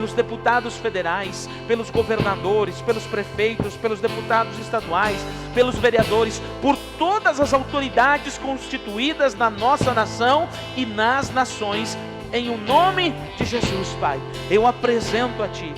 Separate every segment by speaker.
Speaker 1: pelos deputados federais, pelos governadores, pelos prefeitos, pelos deputados estaduais, pelos vereadores, por todas as autoridades constituídas na nossa nação e nas nações. Em o nome de Jesus, Pai, eu apresento a Ti,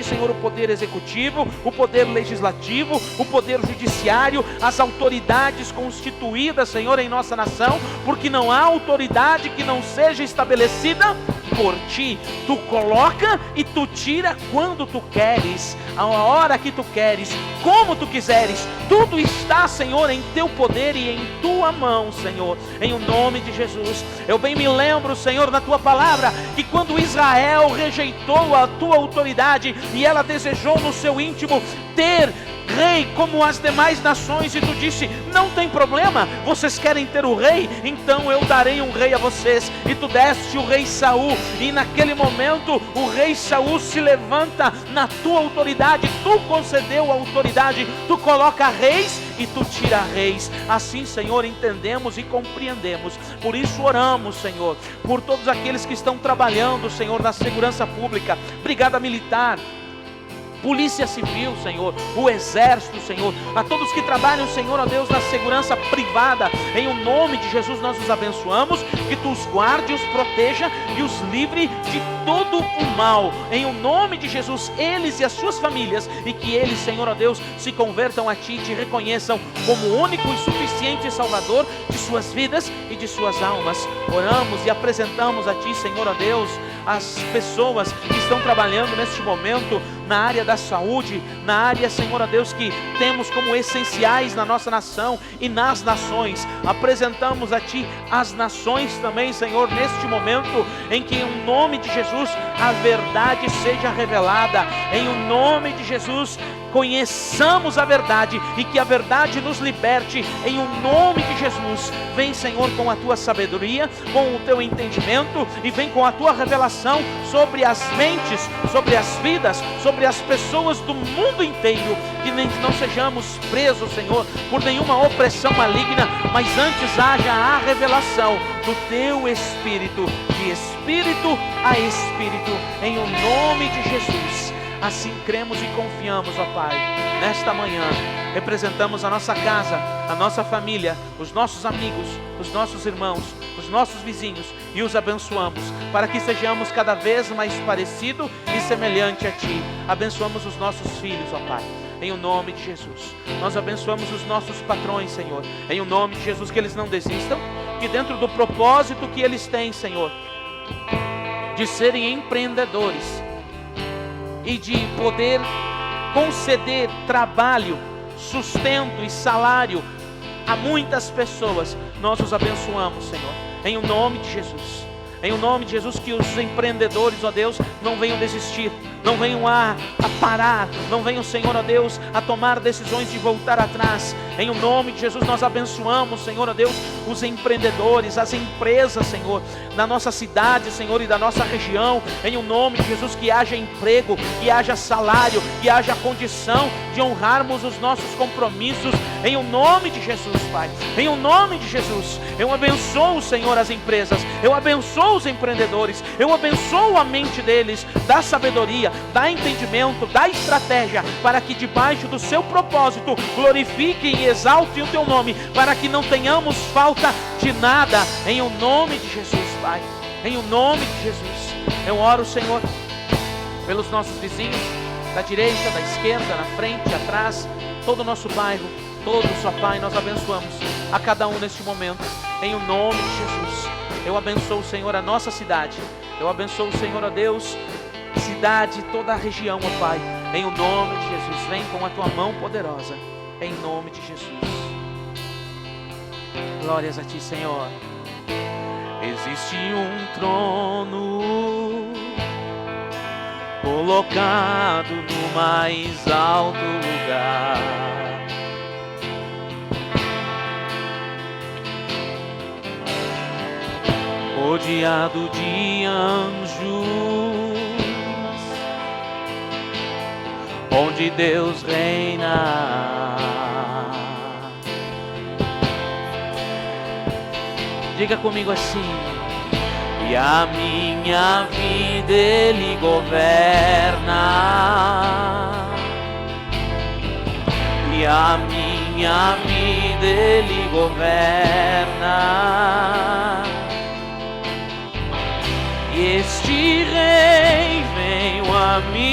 Speaker 1: Senhor, o poder executivo, o poder legislativo, o poder judiciário, as autoridades constituídas, Senhor, em nossa nação, porque não há autoridade que não seja estabelecida por Ti. Tu coloca e Tu tira quando Tu queres, a hora que Tu queres, como Tu quiseres. Tudo está, Senhor, em Teu poder e em Tua mão, Senhor. Em o nome de Jesus, eu bem me lembro, Senhor, na Tua palavra, que quando Israel rejeitou a Tua autoridade e ela desejou no seu íntimo ter rei como as demais nações, e Tu disse: não tem problema, vocês querem ter o rei? Então eu darei um rei a vocês. E Tu deste o rei Saul, e naquele momento o rei Saul se levanta na Tua autoridade. Tu concedeu a autoridade, Tu coloca reis e Tu tira reis. Assim, Senhor, entendemos e compreendemos. Por isso oramos, Senhor, por todos aqueles que estão trabalhando, Senhor, na segurança pública, brigada militar, Polícia Civil, Senhor, o Exército, Senhor, a todos que trabalham, Senhor, ó Deus, na segurança privada. Em o nome de Jesus nós os abençoamos, que Tu os guarde, os proteja e os livre de todo o mal. Em o nome de Jesus, eles e as suas famílias, e que eles, Senhor, ó Deus, se convertam a Ti e Te reconheçam como o único e suficiente Salvador de suas vidas e de suas almas. Oramos e apresentamos a Ti, Senhor, ó Deus, as pessoas que estão trabalhando neste momento na área da saúde, na área, Senhor, ó Deus, que temos como essenciais na nossa nação e nas nações. Apresentamos a Ti as nações também, Senhor, neste momento em que, em nome de Jesus, a verdade seja revelada. Em o nome de Jesus, conheçamos a verdade e que a verdade nos liberte. Em o nome de Jesus, vem, Senhor, com a Tua sabedoria, com o Teu entendimento, e vem com a Tua revelação sobre as mentes, sobre as vidas, sobre as pessoas do mundo inteiro. Que não sejamos presos, Senhor, por nenhuma opressão maligna, mas antes haja a revelação do Teu Espírito, de espírito a espírito, em o nome de Jesus. Assim cremos e confiamos, ó Pai. Nesta manhã representamos a nossa casa, a nossa família, os nossos amigos, os nossos irmãos, os nossos vizinhos, e os abençoamos para que sejamos cada vez mais parecido e semelhante a Ti. Abençoamos os nossos filhos, ó Pai, em o nome de Jesus. Nós abençoamos os nossos patrões, Senhor, em o nome de Jesus, que eles não desistam, que dentro do propósito que eles têm, Senhor, de serem empreendedores e de poder conceder trabalho, sustento e salário a muitas pessoas, nós os abençoamos, Senhor, em o nome de Jesus. Em o nome de Jesus, que os empreendedores, ó Deus, não venham desistir, não venham a parar, não venham, Senhor, ó Deus, a tomar decisões de voltar atrás. Em o nome de Jesus nós abençoamos, Senhor, ó Deus, os empreendedores, as empresas, Senhor, da nossa cidade, Senhor, e da nossa região. Em o nome de Jesus, que haja emprego, que haja salário, que haja condição de honrarmos os nossos compromissos. Em o nome de Jesus, Pai, em o nome de Jesus, eu abençoo, Senhor, as empresas, eu abençoo os empreendedores, eu abençoo a mente deles, dá sabedoria, dá entendimento, dá estratégia, para que debaixo do Seu propósito glorifiquem e exaltem o Teu nome, para que não tenhamos falta de nada. Em o nome de Jesus, Pai, em o nome de Jesus, eu oro, Senhor, pelos nossos vizinhos, da direita, da esquerda, na frente, atrás, todo o nosso bairro, todos, ó Pai, nós abençoamos a cada um neste momento, em o nome de Jesus. Eu abençoo, Senhor, a nossa cidade, eu abençoo, Senhor, ó Deus, cidade, toda a região, ó Pai, em o nome de Jesus. Vem com a Tua mão poderosa, em nome de Jesus. Glórias a Ti, Senhor. Existe um trono colocado no mais alto lugar, rodeado de anjos, onde Deus reina. Diga comigo assim: e a minha vida Ele governa, e a minha vida Ele governa. E este Rei veio a mim,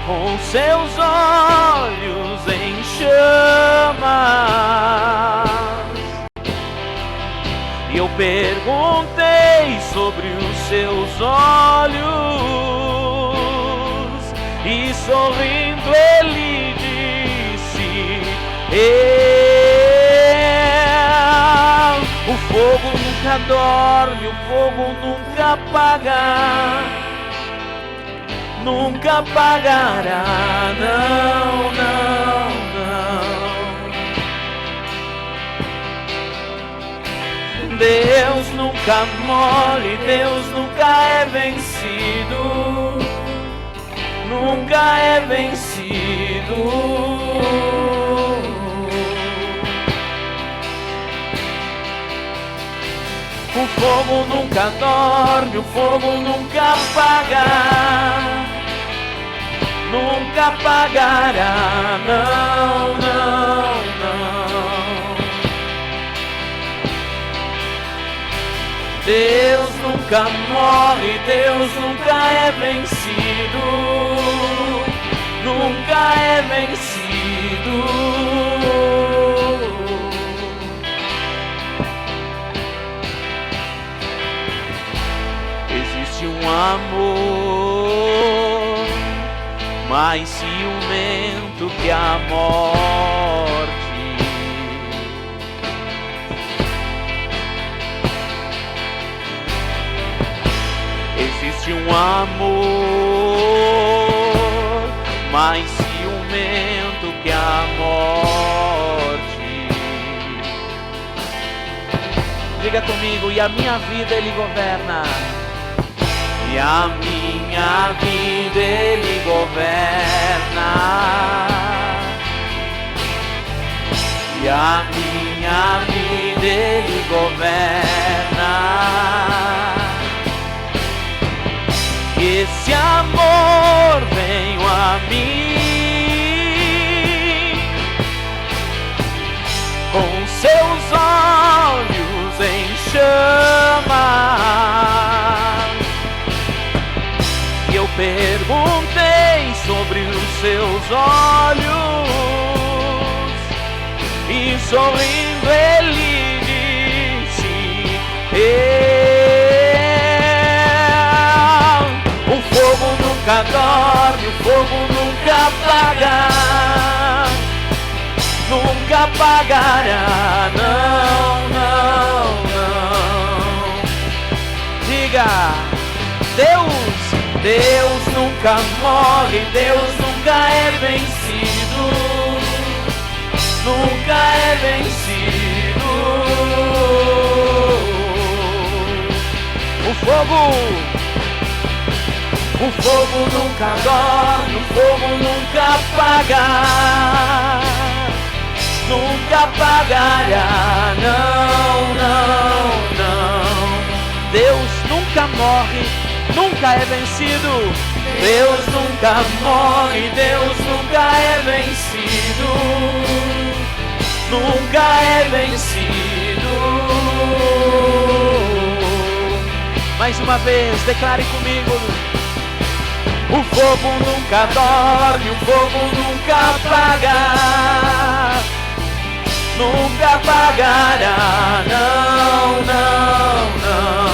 Speaker 1: com seus olhos em chamas. E eu perguntei sobre os seus olhos, e sorrindo ele disse: o fogo nunca dorme, o fogo nunca apaga, nunca apagará, não, não, não. Deus nunca morre, Deus nunca é vencido, nunca é vencido. O fogo nunca dorme, o fogo nunca apaga, nunca apagará, não, não, não. Deus nunca morre, Deus nunca é vencido, nunca é vencido. Um amor mais ciumento que a morte, existe um amor mais ciumento que a morte. Diga comigo: e a minha vida Ele governa, e a minha vida Ele governa, e a minha vida Ele governa. E esse amor veio a mim, com seus olhos em chamas. Eu perguntei sobre os seus olhos, e sorrindo ele disse: o fogo nunca dorme, o fogo nunca apaga, nunca apagará, não, não, não. Diga: Deus nunca morre, Deus nunca é vencido, nunca é vencido. O fogo nunca dorme, o fogo nunca apaga, nunca apagará, não, não, não. Deus nunca morre, nunca é vencido. Deus nunca morre, Deus nunca é vencido, nunca é vencido. Mais uma vez, declare comigo: o fogo nunca dorme, o fogo nunca apaga, nunca apagará, não, não, não.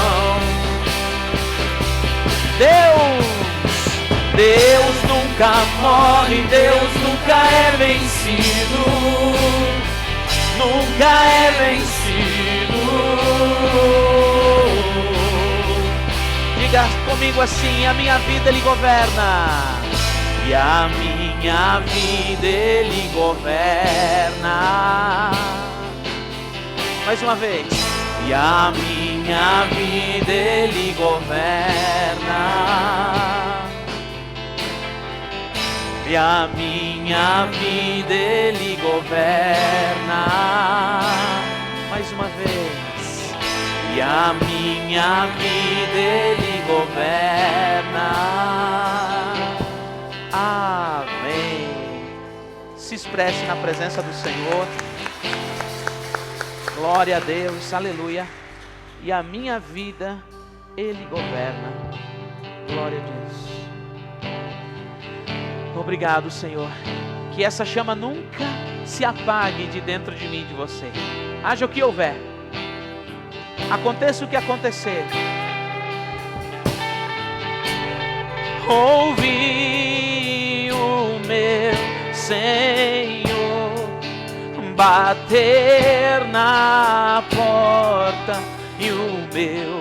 Speaker 1: Deus nunca morre, Deus nunca é vencido, nunca é vencido. Diga comigo assim: a minha vida Ele governa, e a minha vida Ele governa. Mais uma vez: e a minha vida Ele governa, e a minha vida Ele governa. e a minha vida Ele governa. Amém. Se expresse na presença do Senhor. Glória a Deus, aleluia. E a minha vida Ele governa. Glória a Deus. Obrigado, Senhor. Que essa chama nunca se apague de dentro de mim e de você. Haja o que houver, aconteça o que acontecer, ouvi o meu Senhor bater na porta e o meu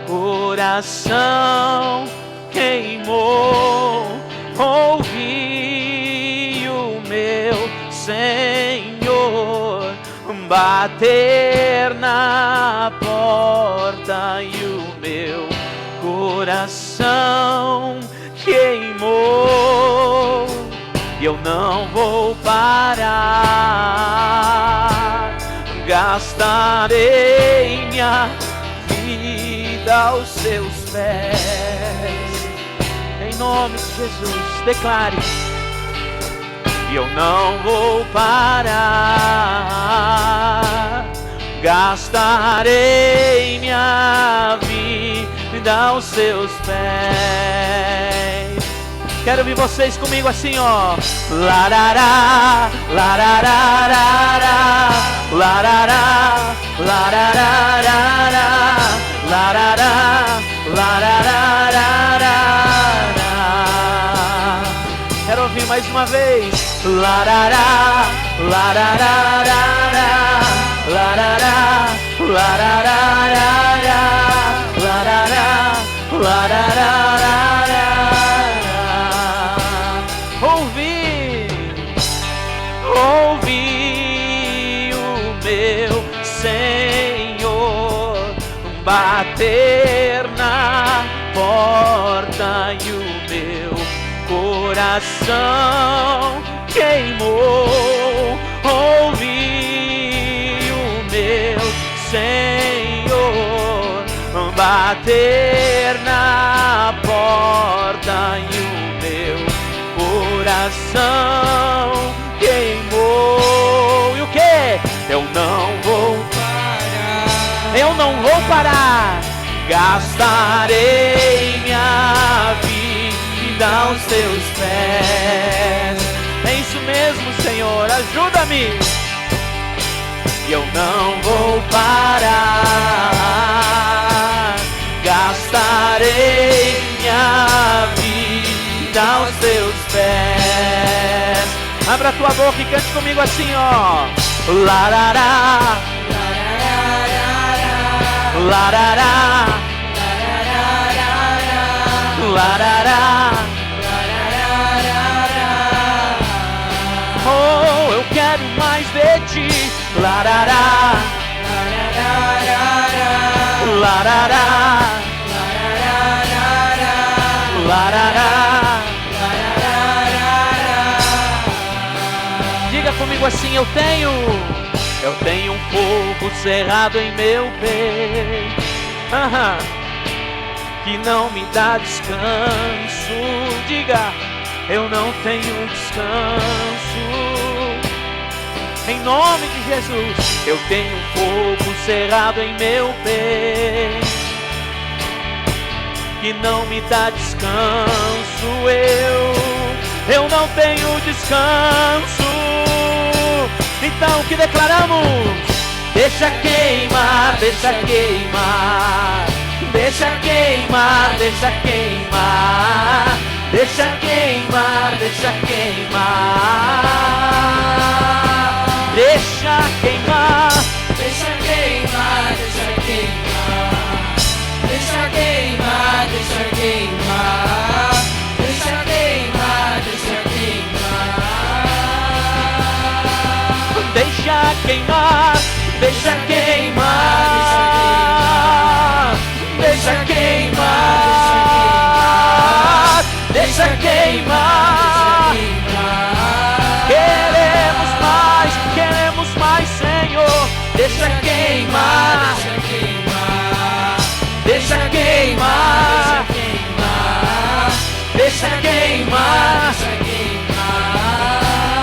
Speaker 1: coração queimou. Ouvi o meu Senhor bater na porta e o meu coração queimou. E eu não vou parar, gastarei minha vida aos seus pés. Em nome de Jesus, declare. E eu não vou parar, gastarei minha vida aos seus pés. Quero ver vocês comigo assim, ó. Larará, larararará, larará, larararará, larará, larararará. Quero ouvir mais uma vez. Larará, larararará, larará, larararará, larará, larararará. Ouvi o meu Senhor bater na porta e o meu coração queimou. Ouvi o meu Senhor bater na porta e o meu coração queimou. E o que? Eu não vou parar, eu não vou parar, gastarei minha vida aos teus pés. É isso mesmo, Senhor, ajuda-me. E eu não vou parar, gastarei minha vida aos teus pés. Abra a tua boca e cante comigo assim, ó. Larará, larará, larará. Oh, eu quero mais de ti. Larará, larará, larará. Diga comigo assim, eu tenho um fogo cerrado em meu peito, que não me dá descanso. Diga, eu não tenho descanso. Em nome de Jesus, eu tenho um fogo cerrado em meu peito, que não me dá descanso. Eu não tenho descanso. Então o que declaramos? Deixa queimar, deixa queimar, deixa queimar, deixa queimar, deixa queimar, deixa queimar, deixa queimar, deixa queimar, deixa queimar, deixa queimar, deixa queimar, deixa queimar, deixa queimar, deixa queimar, deixa queimar, deixa queimar, deixa queimar. Queremos mais, Senhor. Deixa queimar, deixa queimar, deixa queimar.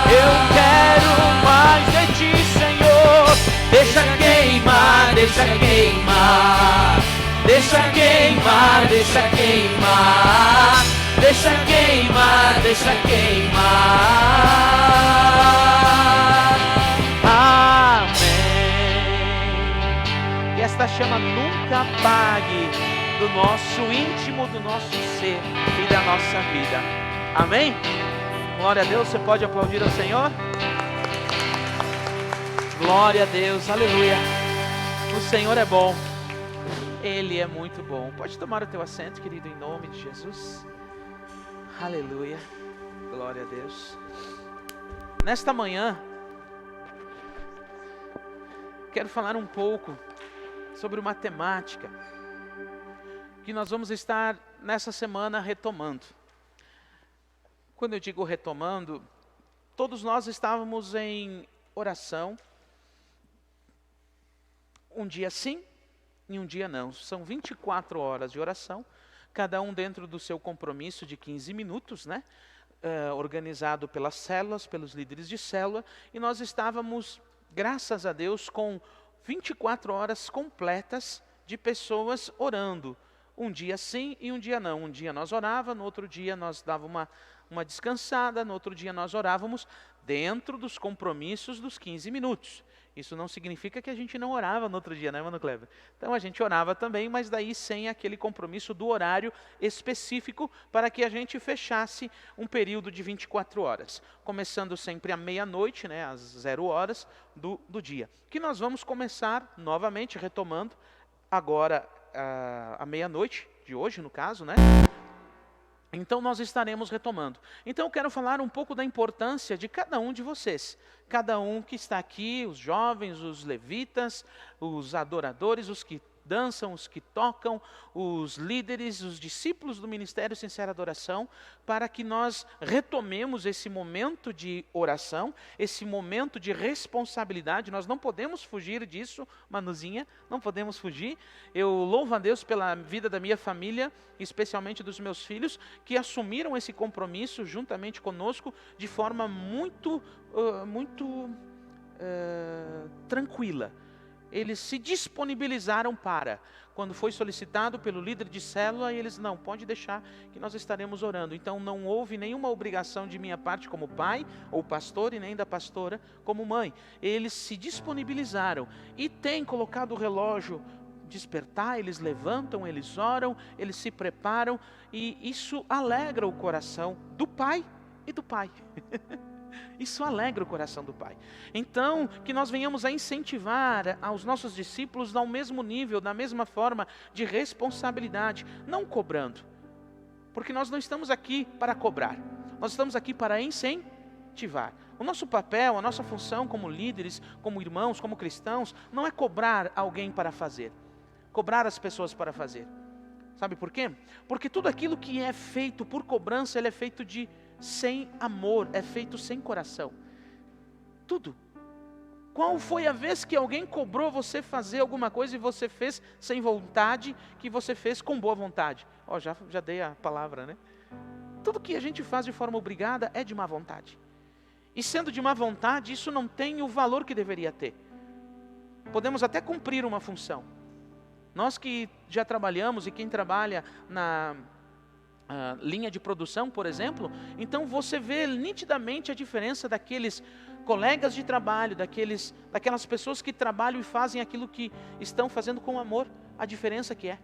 Speaker 1: Eu quero mais de ti, Senhor. Deixa queimar, deixa queimar, deixa queimar, deixa queimar, deixa queimar, deixa queimar. Amém. Que esta chama nunca apague do nosso íntimo, do nosso ser e da nossa vida. Amém? Glória a Deus. Você pode aplaudir ao Senhor? Glória a Deus, aleluia. O Senhor é bom, Ele é muito bom. Pode tomar o teu assento, querido, em nome de Jesus. Aleluia, glória a Deus. Nesta manhã, quero falar um pouco sobre uma temática que nós vamos estar nessa semana retomando. Quando eu digo retomando, todos nós estávamos em oração, um dia sim e um dia não. São 24 horas de oração, cada um dentro do seu compromisso de 15 minutos, né? Organizado pelas células, pelos líderes de célula, e nós estávamos, graças a Deus, com 24 horas completas de pessoas orando. Um dia sim e um dia não. Um dia nós orávamos, no outro dia nós dávamos uma descansada, no outro dia nós orávamos dentro dos compromissos dos 15 minutos. Isso não significa que a gente não orava no outro dia, né, Mano Kleber? Então a gente orava também, mas daí sem aquele compromisso do horário específico para que a gente fechasse um período de 24 horas. Começando sempre à meia-noite, né, às 0 horas do dia. Que nós vamos começar novamente, retomando, agora à meia-noite de hoje, no caso, né? Então nós estaremos retomando. Então eu quero falar um pouco da importância de cada um de vocês. Cada um que está aqui, os jovens, os levitas, os adoradores, os que dançam, os que tocam, os líderes, os discípulos do Ministério Sincera Adoração, para que nós retomemos esse momento de oração, esse momento de responsabilidade. Nós não podemos fugir disso, Manuzinha, não podemos fugir. Eu louvo a Deus pela vida da minha família, especialmente dos meus filhos, que assumiram esse compromisso juntamente conosco de forma muito tranquila. Eles se disponibilizaram para, quando foi solicitado pelo líder de célula, eles não, pode deixar que nós estaremos orando. Então não houve nenhuma obrigação de minha parte como pai ou pastor e nem da pastora como mãe. Eles se disponibilizaram e têm colocado o relógio despertar, eles levantam, eles oram, eles se preparam e isso alegra o coração do pai e do pai. Isso alegra o coração do Pai. Então, que nós venhamos a incentivar aos nossos discípulos ao mesmo nível, da mesma forma de responsabilidade, não cobrando. Porque nós não estamos aqui para cobrar, nós estamos aqui para incentivar. O nosso papel, a nossa função como líderes, como irmãos, como cristãos, não é cobrar alguém para fazer, cobrar as pessoas para fazer. Sabe por quê? Porque tudo aquilo que é feito por cobrança, ele é feito sem amor, é feito sem coração. Tudo. Qual foi a vez que alguém cobrou você fazer alguma coisa e você fez sem vontade, que você fez com boa vontade? Já dei a palavra, né? Tudo que a gente faz de forma obrigada é de má vontade. E sendo de má vontade, isso não tem o valor que deveria ter. Podemos até cumprir uma função. Nós que já trabalhamos e quem trabalha na linha de produção, por exemplo, então você vê nitidamente a diferença daqueles colegas de trabalho, daquelas pessoas que trabalham e fazem aquilo que estão fazendo com amor, a diferença que é.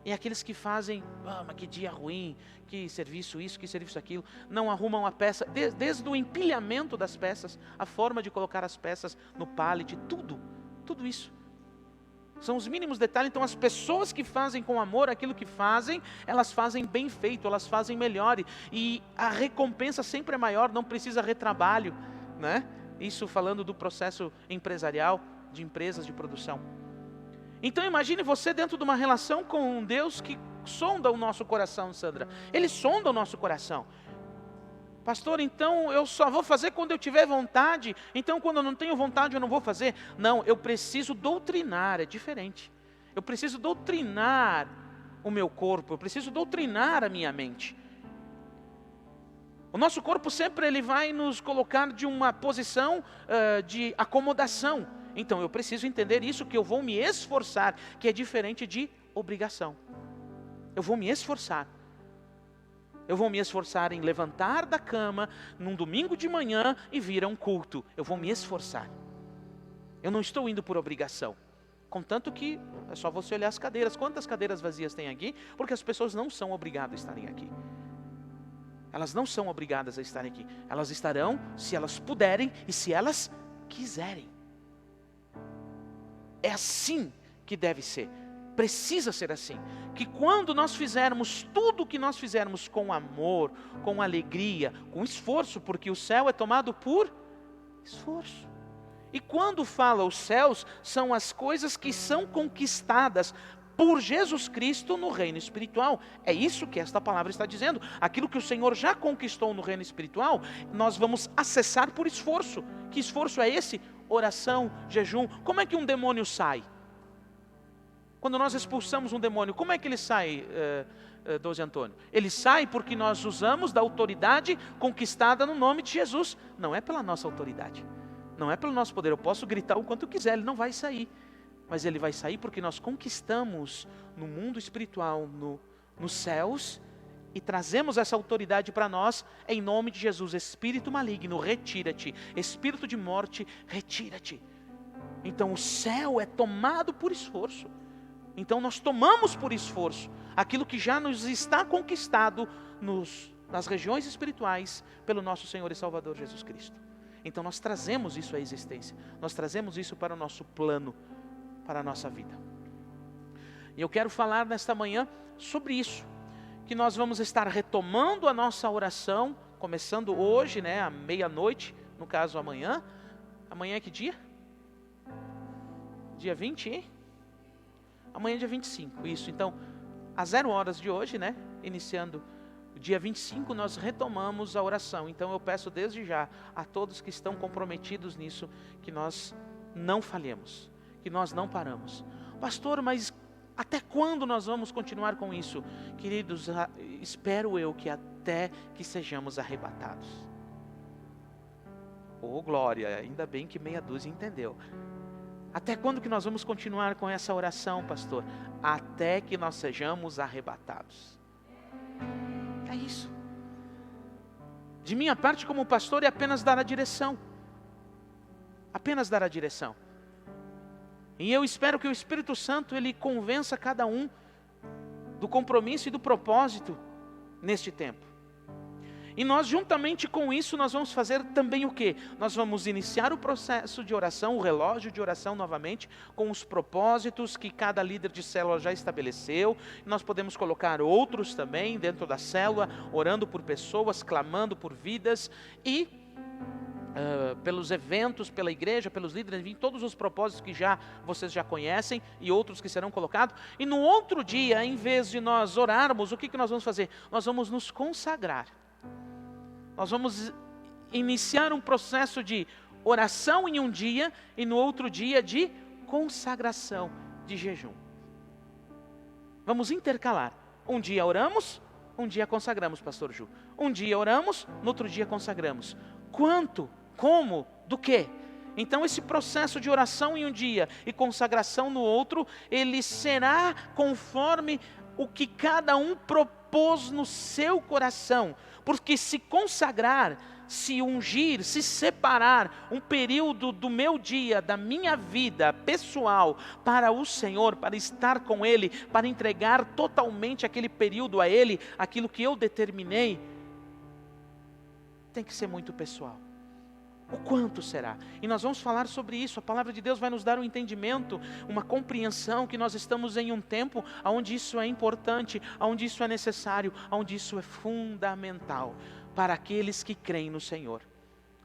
Speaker 1: E aqueles que fazem, mas que dia ruim, que serviço isso, que serviço aquilo, não arrumam a peça, desde o empilhamento das peças, a forma de colocar as peças no pallet, tudo isso. São os mínimos detalhes. Então as pessoas que fazem com amor aquilo que fazem, elas fazem bem feito, elas fazem melhor. E a recompensa sempre é maior, não precisa retrabalho, né? Isso falando do processo empresarial, de empresas de produção. Então imagine você dentro de uma relação com um Deus que sonda o nosso coração, Sandra. Ele sonda o nosso coração. Pastor, então eu só vou fazer quando eu tiver vontade, então quando eu não tenho vontade eu não vou fazer. Não, eu preciso doutrinar, é diferente. Eu preciso doutrinar o meu corpo, eu preciso doutrinar a minha mente. O nosso corpo sempre ele vai nos colocar de uma posição de acomodação. Então eu preciso entender isso, que eu vou me esforçar, que é diferente de obrigação. Eu vou me esforçar. Eu vou me esforçar em levantar da cama num domingo de manhã e vir a um culto. Eu vou me esforçar. Eu não estou indo por obrigação. Contanto que é só você olhar as cadeiras. Quantas cadeiras vazias tem aqui? Porque as pessoas não são obrigadas a estarem aqui. Elas não são obrigadas a estarem aqui. Elas estarão se elas puderem e se elas quiserem. É assim que deve ser. Precisa ser assim. Que quando nós fizermos tudo o que nós fizermos com amor, com alegria, com esforço, porque o céu é tomado por esforço. E quando fala os céus, são as coisas que são conquistadas por Jesus Cristo no reino espiritual. É isso que esta palavra está dizendo. Aquilo que o Senhor já conquistou no reino espiritual, nós vamos acessar por esforço. Que esforço é esse? Oração, jejum. Como é que um demônio sai? Quando nós expulsamos um demônio, como é que ele sai, Doze Antônio? Ele sai porque nós usamos da autoridade conquistada no nome de Jesus. Não é pela nossa autoridade. Não é pelo nosso poder. Eu posso gritar o quanto eu quiser, ele não vai sair. Mas ele vai sair porque nós conquistamos no mundo espiritual, nos céus, e trazemos essa autoridade para nós, em nome de Jesus. Espírito maligno, retira-te. Espírito de morte, retira-te. Então o céu é tomado por esforço. Então nós tomamos por esforço aquilo que já nos está conquistado nas regiões espirituais pelo nosso Senhor e Salvador Jesus Cristo. Então nós trazemos isso à existência. Nós trazemos isso para o nosso plano, para a nossa vida. E eu quero falar nesta manhã sobre isso, que nós vamos estar retomando a nossa oração, começando hoje, à meia-noite, no caso amanhã. Amanhã é que dia? Dia 20? Amanhã é dia 25, isso. Então, às 0 horas de hoje, iniciando o dia 25, nós retomamos a oração. Então eu peço desde já a todos que estão comprometidos nisso, que nós não falhemos, que nós não paramos. Pastor, mas até quando nós vamos continuar com isso? Queridos, espero eu que até que sejamos arrebatados. Oh glória, ainda bem que meia dúzia entendeu. Até quando que nós vamos continuar com essa oração, pastor? Até que nós sejamos arrebatados. É isso. De minha parte como pastor é apenas dar a direção. Apenas dar a direção. E eu espero que o Espírito Santo ele convença cada um do compromisso e do propósito neste tempo. E nós juntamente com isso nós vamos fazer também o quê? Nós vamos iniciar o processo de oração, o relógio de oração novamente, com os propósitos que cada líder de célula já estabeleceu. Nós podemos colocar outros também dentro da célula, orando por pessoas, clamando por vidas e pelos eventos, pela igreja, pelos líderes, enfim, todos os propósitos que vocês já conhecem e outros que serão colocados. E no outro dia, em vez de nós orarmos, o que nós vamos fazer? Nós vamos nos consagrar. Nós vamos iniciar um processo de oração em um dia e no outro dia de consagração, de jejum. Vamos intercalar. Um dia oramos, um dia consagramos, pastor Ju. Um dia oramos, no outro dia consagramos. Quanto? Como? Do quê? Então esse processo de oração em um dia e consagração no outro, ele será conforme o que cada um propôs no seu coração. Porque se consagrar, se ungir, se separar um período do meu dia, da minha vida pessoal para o Senhor, para estar com Ele, para entregar totalmente aquele período a Ele, aquilo que eu determinei, tem que ser muito pessoal. O quanto será? E nós vamos falar sobre isso. A palavra de Deus vai nos dar um entendimento, uma compreensão que nós estamos em um tempo onde isso é importante, onde isso é necessário, onde isso é fundamental para aqueles que creem no Senhor.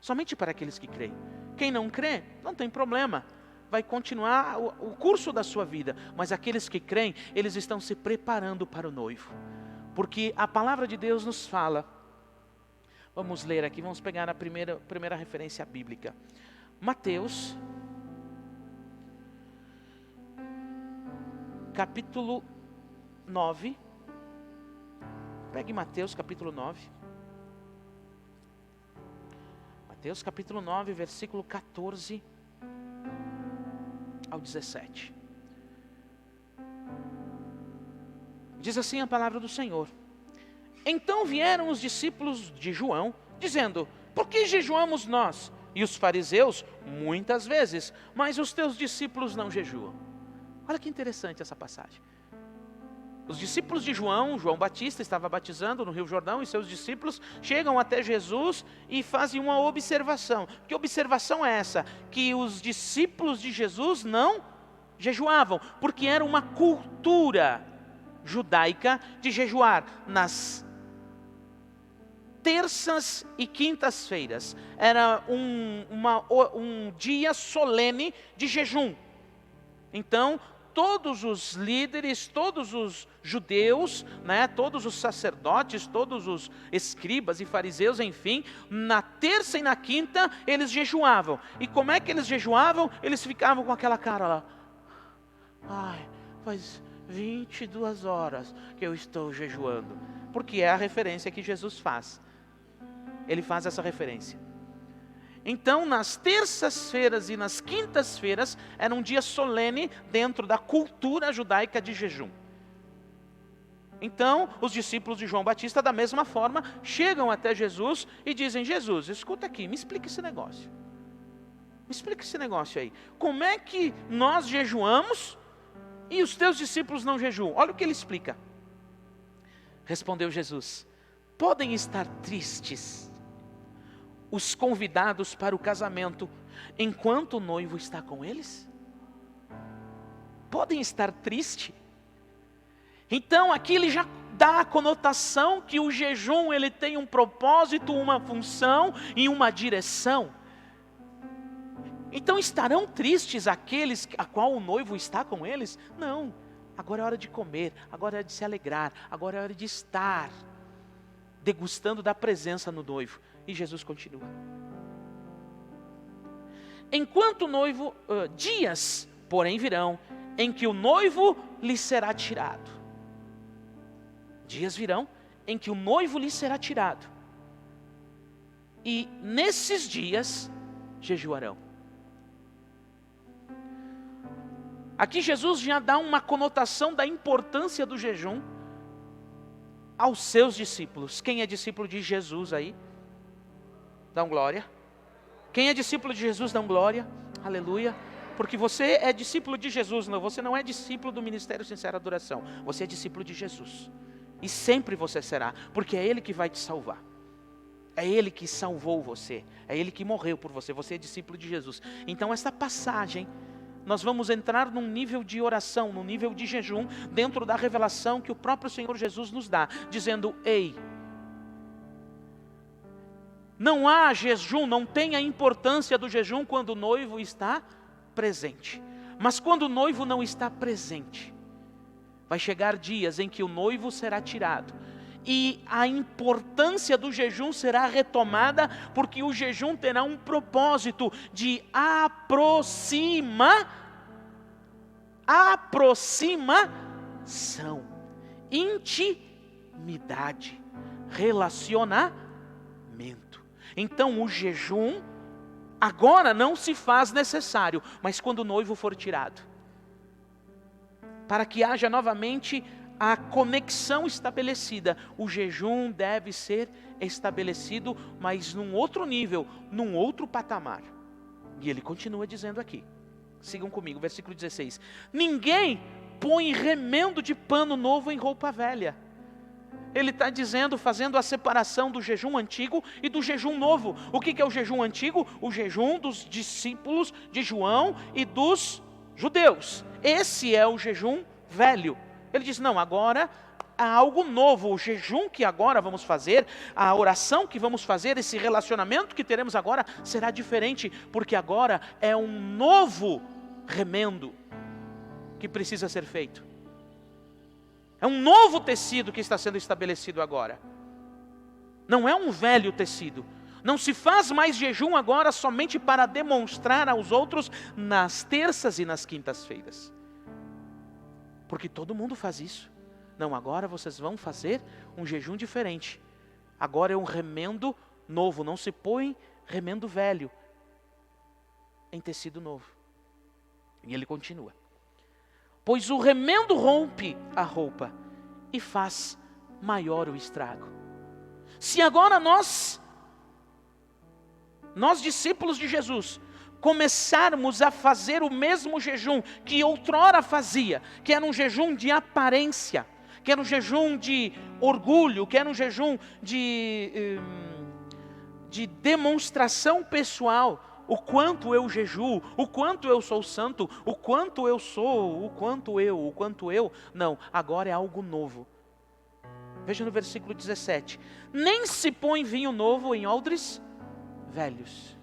Speaker 1: Somente para aqueles que creem. Quem não crê, não tem problema. Vai continuar o curso da sua vida. Mas aqueles que creem, eles estão se preparando para o noivo. Porque a palavra de Deus nos fala. Vamos ler aqui, vamos pegar a primeira referência bíblica. Mateus, capítulo 9. Pegue Mateus capítulo 9. Mateus capítulo 9, versículo 14 ao 17. Diz assim a palavra do Senhor: Então vieram os discípulos de João, dizendo: Por que jejuamos nós e os fariseus muitas vezes, mas os teus discípulos não jejuam? Olha que interessante essa passagem. Os discípulos de João Batista estava batizando no Rio Jordão, e seus discípulos chegam até Jesus e fazem uma observação. Que observação é essa? Que os discípulos de Jesus não jejuavam, porque era uma cultura judaica de jejuar nas terças e quintas-feiras. Era um dia solene de jejum. Então, todos os líderes, todos os judeus, todos os sacerdotes, todos os escribas e fariseus, enfim, na terça e na quinta, eles jejuavam. E como é que eles jejuavam? Eles ficavam com aquela cara lá. Ai, faz 22 horas que eu estou jejuando. Porque é a referência que Jesus faz. Ele faz essa referência. Então, nas terças-feiras e nas quintas-feiras, era um dia solene dentro da cultura judaica de jejum. Então, os discípulos de João Batista, da mesma forma, chegam até Jesus e dizem: Jesus, escuta aqui, me explica esse negócio. Me explica esse negócio aí. Como é que nós jejuamos e os teus discípulos não jejuam? Olha o que ele explica. Respondeu Jesus: Podem estar tristes os convidados para o casamento, enquanto o noivo está com eles? Podem estar tristes? Então aqui ele já dá a conotação que o jejum ele tem um propósito, uma função e uma direção. Então estarão tristes aqueles a qual o noivo está com eles? Não, agora é hora de comer, agora é hora de se alegrar, agora é hora de estar degustando da presença no noivo. E Jesus continua. Enquanto o noivo, dias, porém virão, em que o noivo lhe será tirado. Dias virão, em que o noivo lhe será tirado. E nesses dias, jejuarão. Aqui Jesus já dá uma conotação da importância do jejum aos seus discípulos. Quem é discípulo de Jesus aí? Dá um glória. Quem é discípulo de Jesus, dá um glória. Aleluia. Porque você é discípulo de Jesus, não, você não é discípulo do Ministério Sincera Adoração. Você é discípulo de Jesus. E sempre você será, porque é Ele que vai te salvar. É Ele que salvou você. É Ele que morreu por você. Você é discípulo de Jesus. Então essa passagem, nós vamos entrar num nível de oração, num nível de jejum, dentro da revelação que o próprio Senhor Jesus nos dá, dizendo: ei, não há jejum, não tem a importância do jejum quando o noivo está presente. Mas quando o noivo não está presente, vai chegar dias em que o noivo será tirado. E a importância do jejum será retomada, porque o jejum terá um propósito de aproximação, intimidade, relacionamento. Então o jejum agora não se faz necessário, mas quando o noivo for tirado, para que haja novamente a conexão estabelecida, o jejum deve ser estabelecido, mas num outro nível, num outro patamar. E ele continua dizendo aqui, sigam comigo, versículo 16: ninguém põe remendo de pano novo em roupa velha. Ele está dizendo, fazendo a separação do jejum antigo e do jejum novo. O que é o jejum antigo? O jejum dos discípulos de João e dos judeus. Esse é o jejum velho. Ele diz: não, agora há algo novo. O jejum que agora vamos fazer, a oração que vamos fazer, esse relacionamento que teremos agora será diferente, porque agora é um novo remendo que precisa ser feito. É um novo tecido que está sendo estabelecido agora. Não é um velho tecido. Não se faz mais jejum agora somente para demonstrar aos outros nas terças e nas quintas-feiras. Porque todo mundo faz isso. Não, agora vocês vão fazer um jejum diferente. Agora é um remendo novo, não se põe remendo velho em tecido novo. E ele continua. Pois o remendo rompe a roupa e faz maior o estrago. Se agora nós discípulos de Jesus, começarmos a fazer o mesmo jejum que outrora fazia, que era um jejum de aparência, que era um jejum de orgulho, que era um jejum de demonstração pessoal, o quanto eu jejuo, o quanto eu sou santo, o quanto eu sou, o quanto eu, não, agora é algo novo. Veja no versículo 17, nem se põe vinho novo em odres velhos.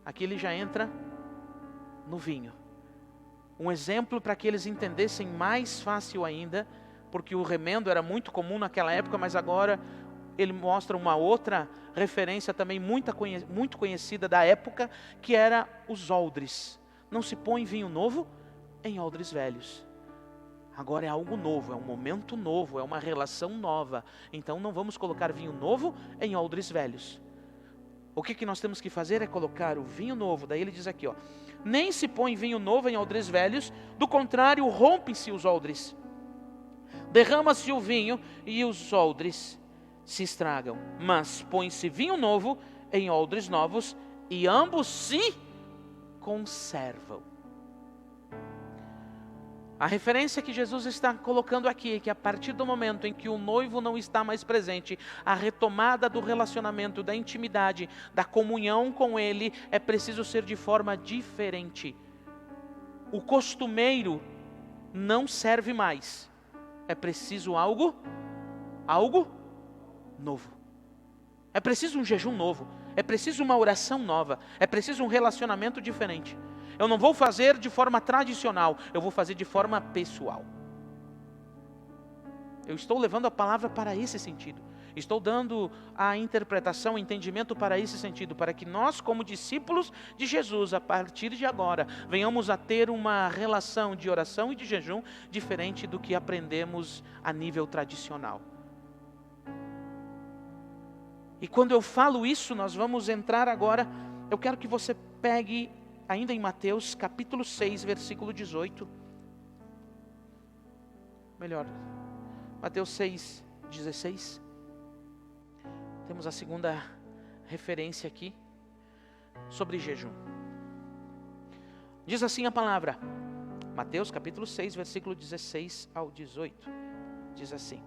Speaker 1: Aqui ele já entra no vinho. Um exemplo para que eles entendessem mais fácil ainda, porque o remendo era muito comum naquela época, mas agora ele mostra uma outra referência também muito conhecida da época, que era os odres. Não se põe vinho novo em odres velhos. Agora é algo novo, é um momento novo, é uma relação nova. Então não vamos colocar vinho novo em odres velhos. O que nós temos que fazer é colocar o vinho novo. Daí ele diz aqui, ó, nem se põe vinho novo em odres velhos, do contrário rompem-se os odres. Derrama-se o vinho e os odres se estragam. Mas põe-se vinho novo em odres novos e ambos se conservam. A referência que Jesus está colocando aqui é que a partir do momento em que o noivo não está mais presente, a retomada do relacionamento, da intimidade, da comunhão com ele, é preciso ser de forma diferente. O costumeiro não serve mais. É preciso algo novo. É preciso um jejum novo. É preciso uma oração nova. É preciso um relacionamento diferente. Eu não vou fazer de forma tradicional, eu vou fazer de forma pessoal. Eu estou levando a palavra para esse sentido. Estou dando a interpretação, o entendimento para esse sentido, para que nós, como discípulos de Jesus, a partir de agora, venhamos a ter uma relação de oração e de jejum diferente do que aprendemos a nível tradicional. E quando eu falo isso, nós vamos entrar agora, eu quero que você pegue ainda em Mateus capítulo 6, versículo 18. Melhor, Mateus 6, 16. Temos a segunda referência aqui sobre jejum. Diz assim a palavra, Mateus capítulo 6, versículo 16 ao 18. Diz assim: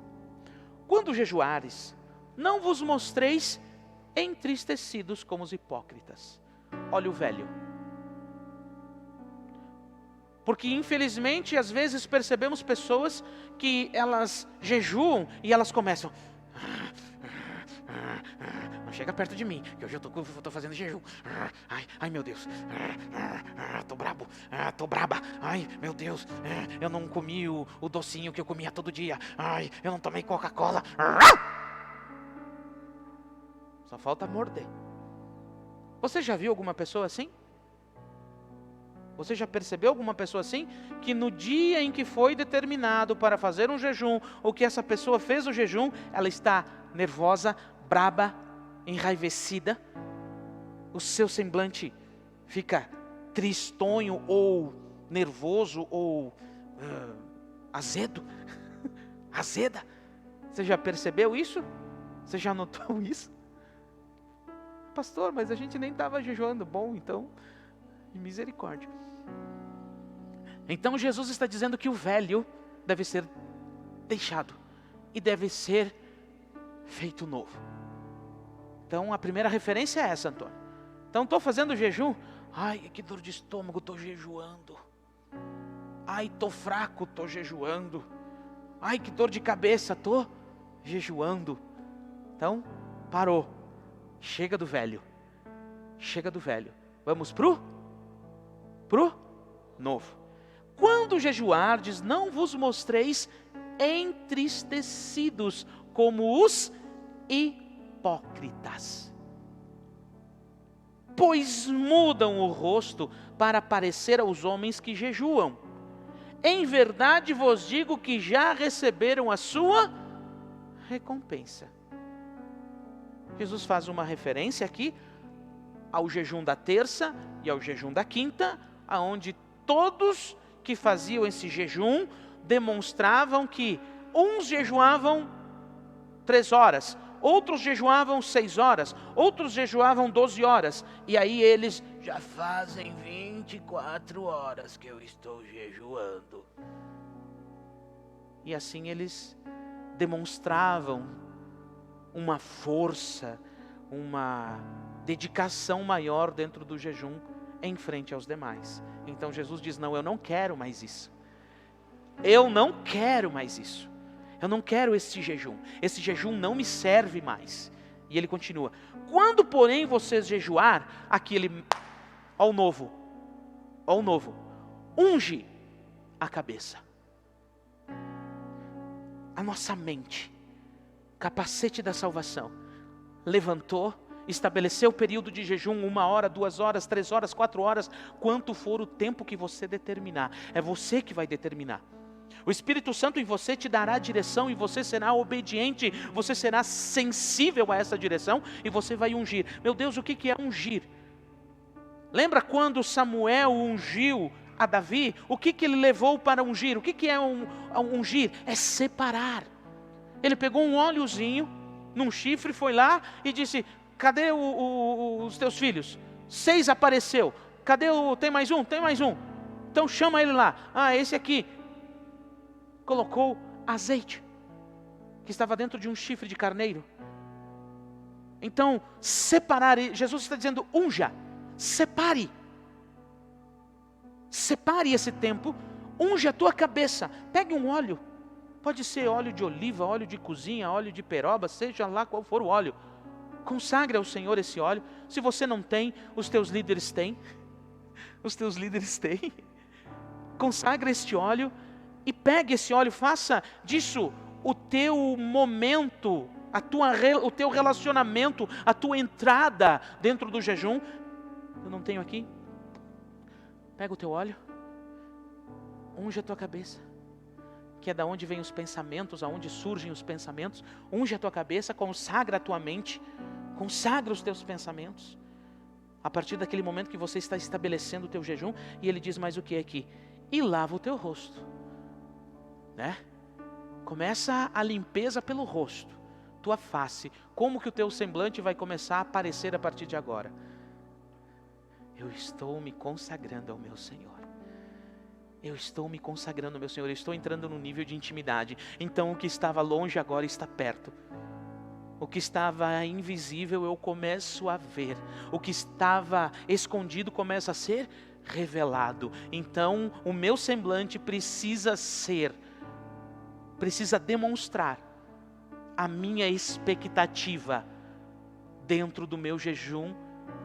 Speaker 1: quando jejuares, não vos mostreis entristecidos como os hipócritas. Olha o velho. Porque infelizmente às vezes percebemos pessoas que elas jejuam e elas começam, não chega perto de mim, que hoje eu estou fazendo jejum, ai meu Deus, estou brabo, estou braba, ai meu Deus, eu não comi o docinho que eu comia todo dia, ai eu não tomei Coca-Cola, só falta morder. Você já viu alguma pessoa assim? Você já percebeu alguma pessoa assim? Que no dia em que foi determinado para fazer um jejum, ou que essa pessoa fez o jejum, ela está nervosa, braba, enraivecida, o seu semblante fica tristonho, ou nervoso, ou azedo, azeda. Você já percebeu isso? Você já notou isso? Pastor, mas a gente nem estava jejuando. Bom, então, misericórdia. Então Jesus está dizendo que o velho deve ser deixado e deve ser feito novo. Então a primeira referência é essa, Antônio. Então estou fazendo jejum, ai que dor de estômago, estou jejuando. Ai estou fraco, estou jejuando. Ai que dor de cabeça, estou jejuando. Então parou, chega do velho, vamos pro novo. Quando jejuardes, não vos mostreis entristecidos como os hipócritas, pois mudam o rosto para parecer aos homens que jejuam. em verdade vos digo que já receberam a sua recompensa. Jesus faz uma referência aqui ao jejum da terça e ao jejum da quinta, aonde todos que faziam esse jejum demonstravam que uns jejuavam 3 horas, outros jejuavam 6 horas, outros jejuavam 12 horas, e aí eles já fazem 24 horas que eu estou jejuando. E assim eles demonstravam uma força, uma dedicação maior dentro do jejum em frente aos demais. Então Jesus diz: não, eu não quero mais isso. Eu não quero mais isso. Eu não quero esse jejum. Esse jejum não me serve mais. E ele continua: quando porém vocês jejuar, aqui ele, ó o novo, unge a cabeça. A nossa mente, capacete da salvação, levantou, estabeleceu o período de jejum, 1 hora, 2 horas, 3 horas, 4 horas, quanto for o tempo que você determinar, é você que vai determinar. O Espírito Santo em você te dará direção e você será obediente, você será sensível a essa direção e você vai ungir. Meu Deus, o que é ungir? Lembra quando Samuel ungiu a Davi? O que ele levou para ungir? O que é ungir? É separar. Ele pegou um óleozinho num chifre, foi lá e disse: cadê os teus filhos? 6 apareceu. Cadê tem mais um? Tem mais um. Então chama ele lá. Ah, esse aqui. Colocou azeite, que estava dentro de um chifre de carneiro. Então, separar, Jesus está dizendo: unja, separe. Separe esse tempo, unja a tua cabeça. Pegue um óleo, pode ser óleo de oliva, óleo de cozinha, óleo de peroba, seja lá qual for o óleo. Consagre ao Senhor esse óleo. Se você não tem, os teus líderes têm. Os teus líderes têm. Consagre este óleo e pegue esse óleo, faça disso o teu momento, o teu relacionamento, a tua entrada dentro do jejum. Eu não tenho aqui. Pega o teu óleo, unge a tua cabeça, que é da onde vêm os pensamentos, aonde surgem os pensamentos. Unge a tua cabeça, consagra a tua mente, consagra os teus pensamentos. A partir daquele momento que você está estabelecendo o teu jejum, e ele diz mais o que aqui? E lava o teu rosto, né? Começa a limpeza pelo rosto, tua face. Como que o teu semblante vai começar a aparecer a partir de agora? Eu estou me consagrando ao meu Senhor. Eu estou me consagrando ao meu Senhor. Eu estou entrando num nível de intimidade. Então o que estava longe agora está perto. O que estava invisível eu começo a ver. O que estava escondido começa a ser revelado. Então o meu semblante precisa demonstrar a minha expectativa dentro do meu jejum,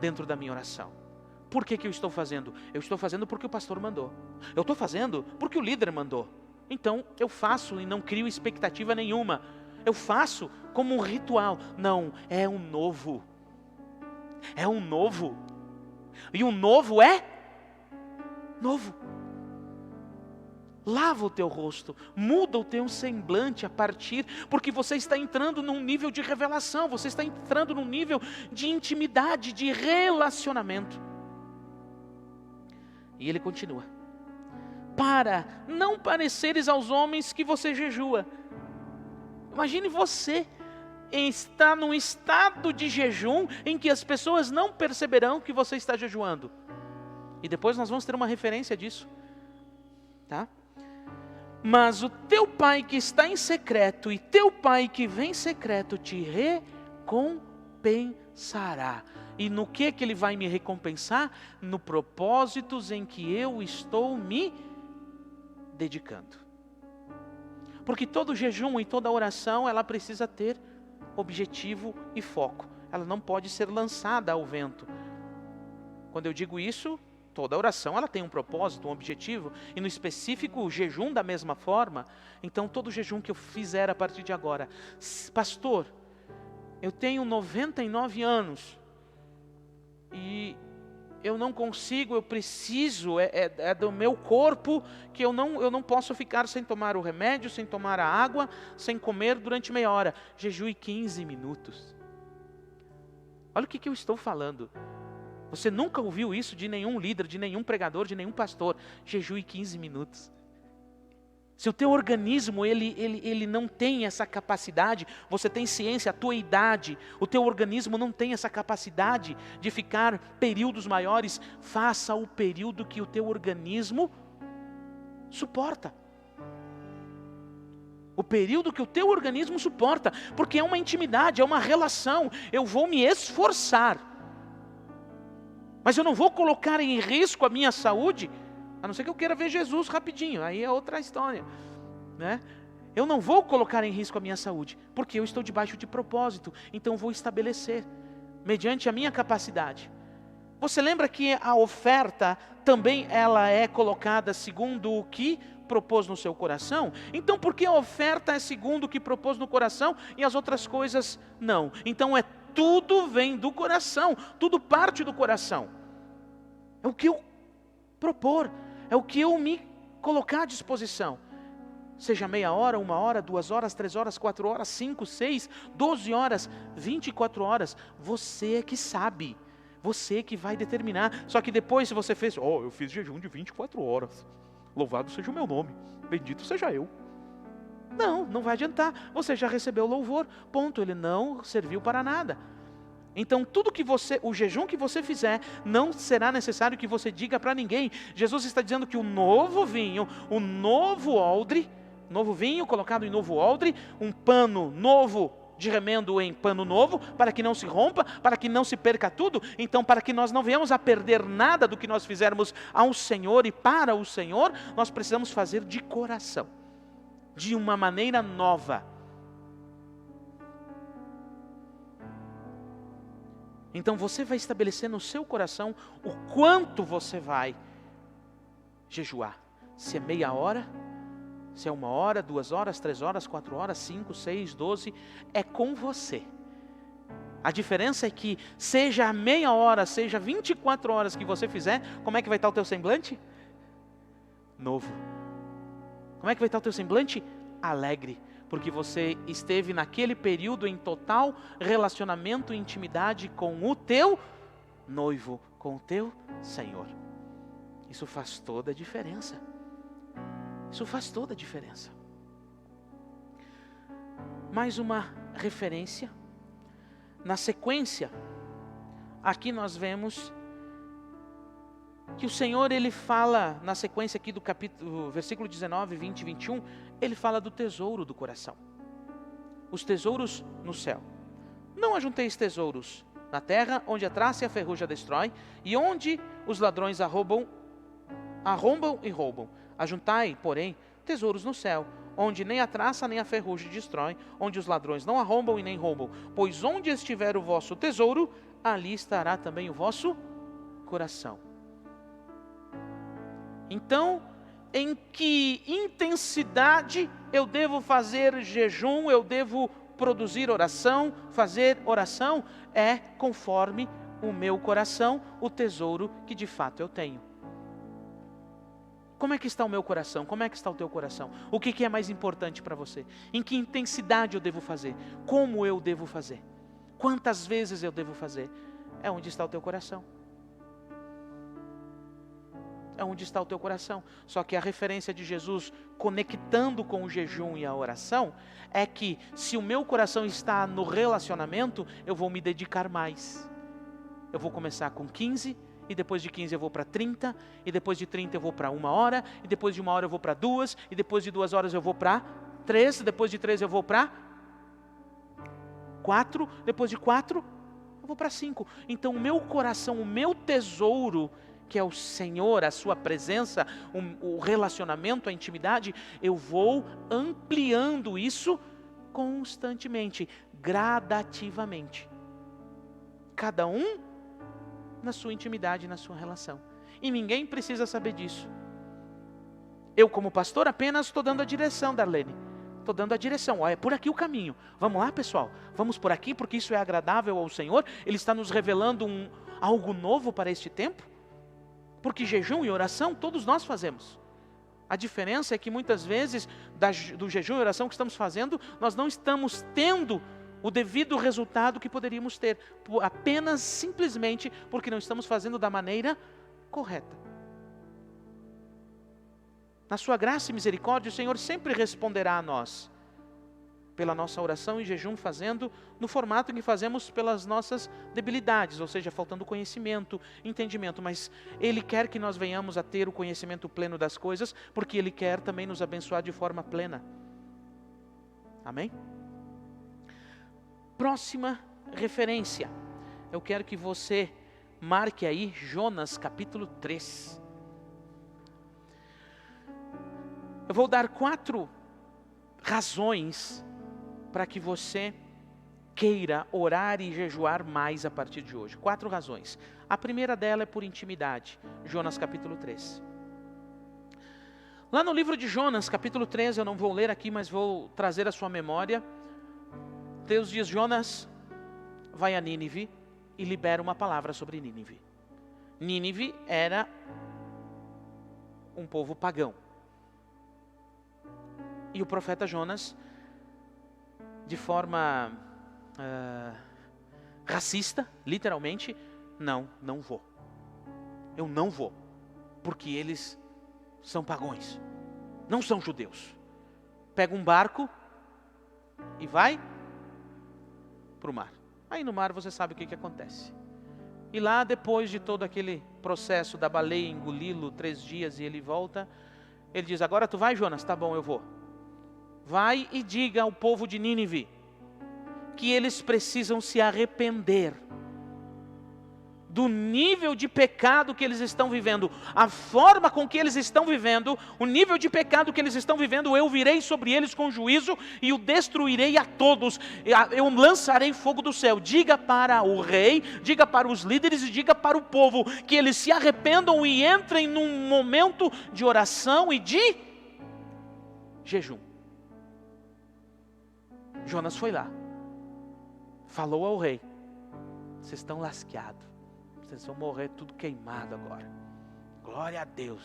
Speaker 1: dentro da minha oração. Por que eu estou fazendo? Eu estou fazendo porque o pastor mandou. Eu estou fazendo porque o líder mandou. Então eu faço e não crio expectativa nenhuma. Eu faço como um ritual. Não, é um novo. É um novo. E o novo é novo. Lava o teu rosto, muda o teu semblante a partir, porque você está entrando num nível de revelação, você está entrando num nível de intimidade, de relacionamento. E ele continua: para não pareceres aos homens que você jejua. Imagine você estar num estado de jejum em que as pessoas não perceberão que você está jejuando. E depois nós vamos ter uma referência disso, tá? Mas o teu pai que está em secreto e teu pai que vem em secreto te recompensará. E no que ele vai me recompensar? No propósitos em que eu estou me dedicando. Porque todo jejum e toda oração, ela precisa ter objetivo e foco. Ela não pode ser lançada ao vento. Quando eu digo isso, toda oração ela tem um propósito, um objetivo, e no específico o jejum da mesma forma. Então todo jejum que eu fizer a partir de agora: pastor, eu tenho 99 anos e eu não consigo, eu preciso, é do meu corpo, que eu não posso ficar sem tomar o remédio, sem tomar a água, sem comer durante meia hora. Jejue 15 minutos. Olha o que eu estou falando. Você nunca ouviu isso de nenhum líder, de nenhum pregador, de nenhum pastor. Jejue 15 minutos. Se o teu organismo ele não tem essa capacidade, você tem ciência, a tua idade, o teu organismo não tem essa capacidade de ficar períodos maiores, faça o período que o teu organismo suporta. O período que o teu organismo suporta, porque é uma intimidade, é uma relação. Eu vou me esforçar, mas eu não vou colocar em risco a minha saúde, a não ser que eu queira ver Jesus rapidinho, aí é outra história, né? Eu não vou colocar em risco a minha saúde, porque eu estou debaixo de propósito, então vou estabelecer, mediante a minha capacidade. Você lembra que a oferta também ela é colocada segundo o que propôs no seu coração? Então por que a oferta é segundo o que propôs no coração e as outras coisas não? Então tudo vem do coração, tudo parte do coração. É o que eu propor, é o que eu me colocar à disposição. Seja meia hora, 1 hora, 2 horas, 3 horas, 4 horas, 5, 6, 12 horas, 24 horas. Você é que sabe. Você que vai determinar. Só que depois se você fez, eu fiz jejum de 24 horas. Louvado seja o meu nome. Bendito seja eu. Não vai adiantar. Você já recebeu louvor. Ponto. Ele não serviu para nada. Então o jejum que você fizer, não será necessário que você diga para ninguém. Jesus está dizendo que o novo vinho, o novo odre, novo vinho colocado em novo odre, um pano novo de remendo em pano novo, para que não se rompa, para que não se perca tudo. Então, para que nós não venhamos a perder nada do que nós fizermos ao Senhor e para o Senhor, nós precisamos fazer de coração, de uma maneira nova. Então você vai estabelecer no seu coração o quanto você vai jejuar. Se é meia hora, se é 1 hora, 2 horas, 3 horas, 4 horas, 5, 6, 12, é com você. A diferença é que seja a meia hora, seja 24 horas que você fizer, como é que vai estar o teu semblante? Novo. Como é que vai estar o teu semblante? Alegre. Porque você esteve naquele período em total relacionamento e intimidade com o teu noivo, com o teu Senhor. Isso faz toda a diferença. Isso faz toda a diferença. Mais uma referência. Na sequência, aqui nós vemos que o Senhor, Ele fala, na sequência aqui do capítulo, versículo 19, 20 e 21, Ele fala do tesouro do coração. Os tesouros no céu. Não ajunteis tesouros na terra, onde a traça e a ferrugem destrói, e onde os ladrões arrombam e roubam. Ajuntai, porém, tesouros no céu, onde nem a traça nem a ferrugem destrói, onde os ladrões não arrombam e nem roubam. Pois onde estiver o vosso tesouro, ali estará também o vosso coração. Então, em que intensidade eu devo fazer jejum, eu devo produzir oração, fazer oração? É conforme o meu coração, o tesouro que de fato eu tenho. Como é que está o meu coração? Como é que está o teu coração? O que é mais importante para você? Em que intensidade eu devo fazer? Como eu devo fazer? Quantas vezes eu devo fazer? É onde está o teu coração. É onde está o teu coração. Só que a referência de Jesus conectando com o jejum e a oração é que se o meu coração está no relacionamento, eu vou me dedicar mais. Eu vou começar com 15, e depois de 15 eu vou para 30, e depois de 30 eu vou para 1 hora, e depois de 1 hora eu vou para 2, e depois de 2 horas eu vou para 3, depois de 3 eu vou para 4, depois de 4 eu vou para 5. Então o meu coração, o meu tesouro, que é o Senhor, a sua presença, o relacionamento, a intimidade, eu vou ampliando isso constantemente, gradativamente. Cada um na sua intimidade, na sua relação. E ninguém precisa saber disso. Eu, como pastor, apenas estou dando a direção, Darlene. Estou dando a direção. Ó, é por aqui o caminho. Vamos lá, pessoal? Vamos por aqui, porque isso é agradável ao Senhor. Ele está nos revelando algo novo para este tempo. Porque jejum e oração todos nós fazemos. A diferença é que muitas vezes do jejum e oração que estamos fazendo, nós não estamos tendo o devido resultado que poderíamos ter, apenas simplesmente porque não estamos fazendo da maneira correta. Na sua graça e misericórdia, o Senhor sempre responderá a nós, pela nossa oração e jejum, fazendo no formato em que fazemos pelas nossas debilidades, ou seja, faltando conhecimento, entendimento, mas Ele quer que nós venhamos a ter o conhecimento pleno das coisas, porque Ele quer também nos abençoar de forma plena. Amém? Próxima referência, eu quero que você marque aí Jonas capítulo 3. Eu vou dar 4 razões para que você queira orar e jejuar mais a partir de hoje. 4 razões. A primeira dela é por intimidade. Jonas capítulo 3. Lá no livro de Jonas capítulo 3, eu não vou ler aqui, mas vou trazer à sua memória. Deus diz: Jonas, vai a Nínive e libera uma palavra sobre Nínive. Nínive era um povo pagão. E o profeta Jonas, de forma racista, literalmente, não vou. Eu não vou, porque eles são pagãos, não são judeus. Pega um barco e vai para o mar. Aí no mar você sabe o que acontece. E lá, depois de todo aquele processo da baleia engoli-lo 3 dias e ele volta, ele diz: agora tu vai, Jonas? Tá bom, eu vou. Vai e diga ao povo de Nínive que eles precisam se arrepender do nível de pecado que eles estão vivendo. A forma com que eles estão vivendo, o nível de pecado que eles estão vivendo, eu virei sobre eles com juízo e o destruirei a todos. Eu lançarei fogo do céu. Diga para o rei, diga para os líderes e diga para o povo que eles se arrependam e entrem num momento de oração e de jejum. Jonas foi lá, falou ao rei: vocês estão lasqueados, vocês vão morrer tudo queimado agora. Glória a Deus.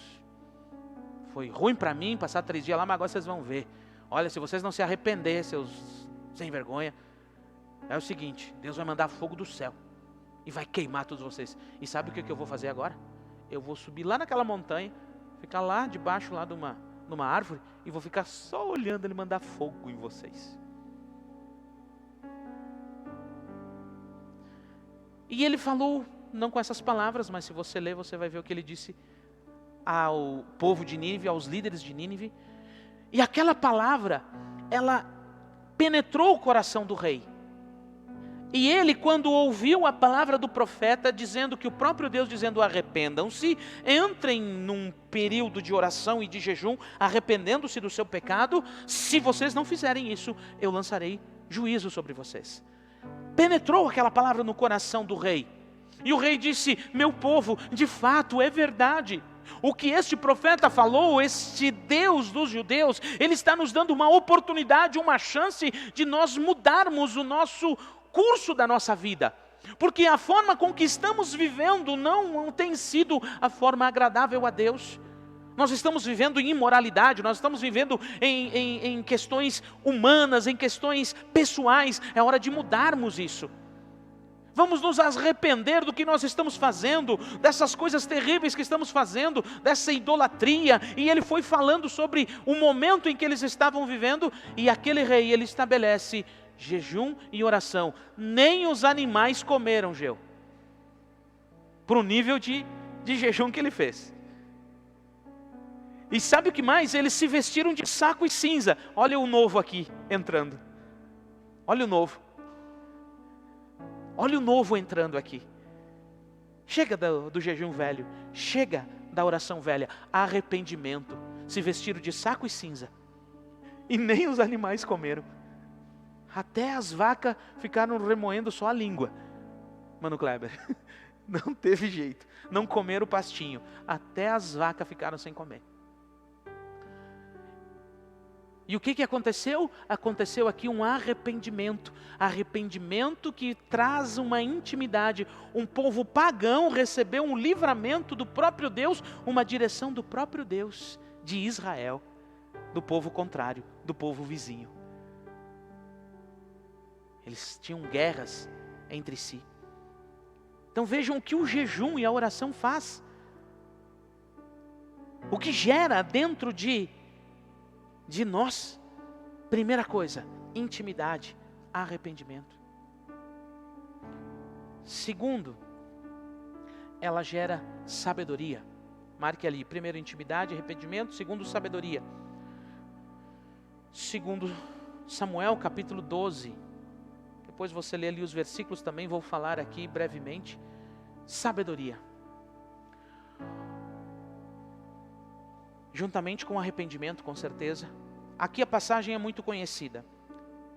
Speaker 1: Foi ruim para mim passar 3 dias lá, mas agora vocês vão ver. Olha, se vocês não se arrepender, seus sem vergonha, é o seguinte: Deus vai mandar fogo do céu e vai queimar todos vocês. E sabe o que eu vou fazer agora? Eu vou subir lá naquela montanha, ficar lá debaixo lá de numa árvore, e vou ficar só olhando ele mandar fogo em vocês. E ele falou, não com essas palavras, mas se você ler, você vai ver o que ele disse ao povo de Nínive, aos líderes de Nínive. E aquela palavra, ela penetrou o coração do rei. E ele, quando ouviu a palavra do profeta, dizendo que o próprio Deus dizendo: arrependam-se, entrem num período de oração e de jejum, arrependendo-se do seu pecado, se vocês não fizerem isso, eu lançarei juízo sobre vocês. Penetrou aquela palavra no coração do rei. E o rei disse: meu povo, de fato é verdade. O que este profeta falou, este Deus dos judeus, ele está nos dando uma oportunidade, uma chance de nós mudarmos o nosso curso da nossa vida. Porque a forma com que estamos vivendo não tem sido a forma agradável a Deus. Nós estamos vivendo em imoralidade, nós estamos vivendo em questões humanas, em questões pessoais. É hora de mudarmos isso. Vamos nos arrepender do que nós estamos fazendo, dessas coisas terríveis que estamos fazendo, dessa idolatria. E ele foi falando sobre o momento em que eles estavam vivendo, e aquele rei, ele estabelece jejum e oração. Nem os animais comeram, Geu, para o nível de jejum que ele fez. E sabe o que mais? Eles se vestiram de saco e cinza. Olha o novo aqui entrando. Olha o novo. Olha o novo entrando aqui. Chega do jejum velho. Chega da oração velha. Arrependimento. Se vestiram de saco e cinza. E nem os animais comeram. Até as vacas ficaram remoendo só a língua. Mano Kleber. Não teve jeito. Não comeram o pastinho. Até as vacas ficaram sem comer. E o que aconteceu? Aconteceu aqui um arrependimento. Arrependimento que traz uma intimidade. Um povo pagão recebeu um livramento do próprio Deus, uma direção do próprio Deus de Israel, do povo contrário, do povo vizinho. Eles tinham guerras entre si. Então vejam o que o jejum e a oração faz. O que gera dentro de nós. Primeira coisa, intimidade, arrependimento. Segundo, ela gera sabedoria. Marque ali, primeiro intimidade, arrependimento, segundo sabedoria. Segundo Samuel capítulo 12. Depois você lê ali os versículos também, vou falar aqui brevemente. Sabedoria. Juntamente com arrependimento, com certeza. Aqui a passagem é muito conhecida.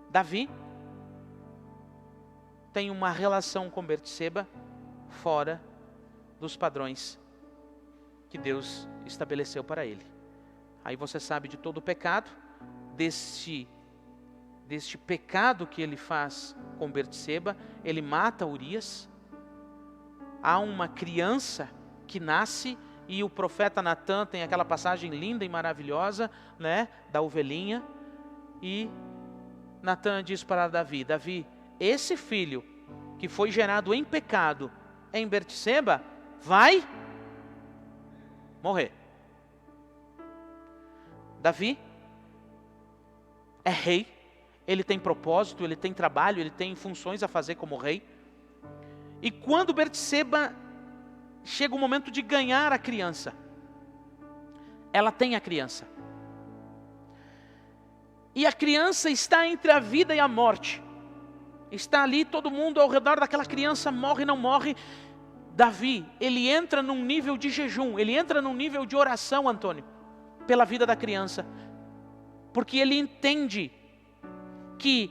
Speaker 1: Davi tem uma relação com Betseba fora dos padrões que Deus estabeleceu para ele. Aí você sabe de todo o pecado, deste pecado que ele faz com Betseba, ele mata Urias. Há uma criança que nasce. E o profeta Natã tem aquela passagem linda e maravilhosa, né, da ovelhinha. E Natã diz para Davi: Davi, esse filho que foi gerado em pecado em Betseba vai morrer. Davi é rei, ele tem propósito, ele tem trabalho, ele tem funções a fazer como rei. E quando Betseba chega o momento de ganhar a criança, ela tem a criança. E a criança está entre a vida e a morte. Está ali, todo mundo ao redor daquela criança, morre, não morre. Davi, ele entra num nível de jejum, ele entra num nível de oração, Antônio, pela vida da criança. Porque ele entende que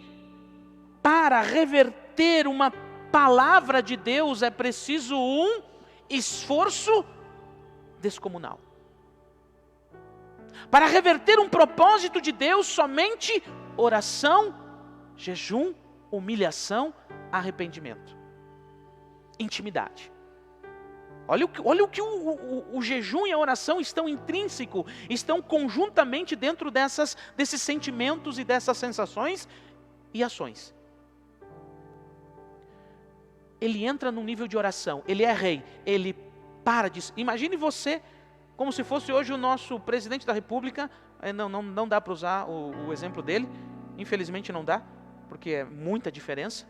Speaker 1: para reverter uma palavra de Deus é preciso um esforço descomunal. Para reverter um propósito de Deus, somente oração, jejum, humilhação, arrependimento, intimidade. Olha o que o jejum e a oração estão intrínsecos, estão conjuntamente dentro desses sentimentos e dessas sensações e ações. Ele entra num nível de oração, ele é rei, ele para de... Imagine você como se fosse hoje o nosso presidente da república. Não dá para usar o exemplo dele, infelizmente não dá, porque é muita diferença.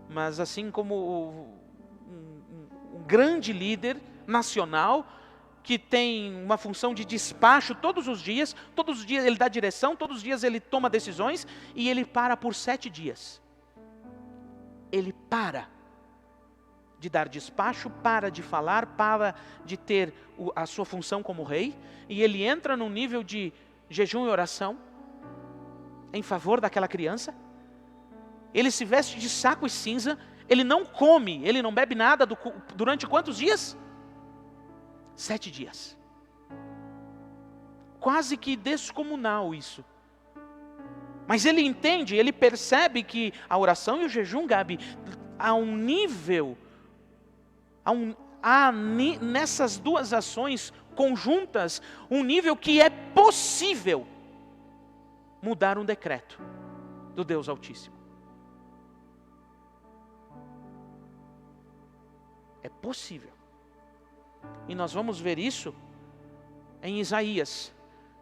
Speaker 1: Mas assim como um grande líder nacional, que tem uma função de despacho todos os dias ele dá direção, todos os dias ele toma decisões, e ele para por 7 dias. Ele para de dar despacho, para de falar, para de ter a sua função como rei, e ele entra num nível de jejum e oração em favor daquela criança. Ele se veste de saco e cinza, ele não come, ele não bebe nada durante quantos dias? 7 dias. Quase que descomunal isso. Mas ele entende, ele percebe que a oração e o jejum, Gabi, há um nível, nessas duas ações conjuntas, um nível que é possível mudar um decreto do Deus Altíssimo. É possível. E nós vamos ver isso em Isaías,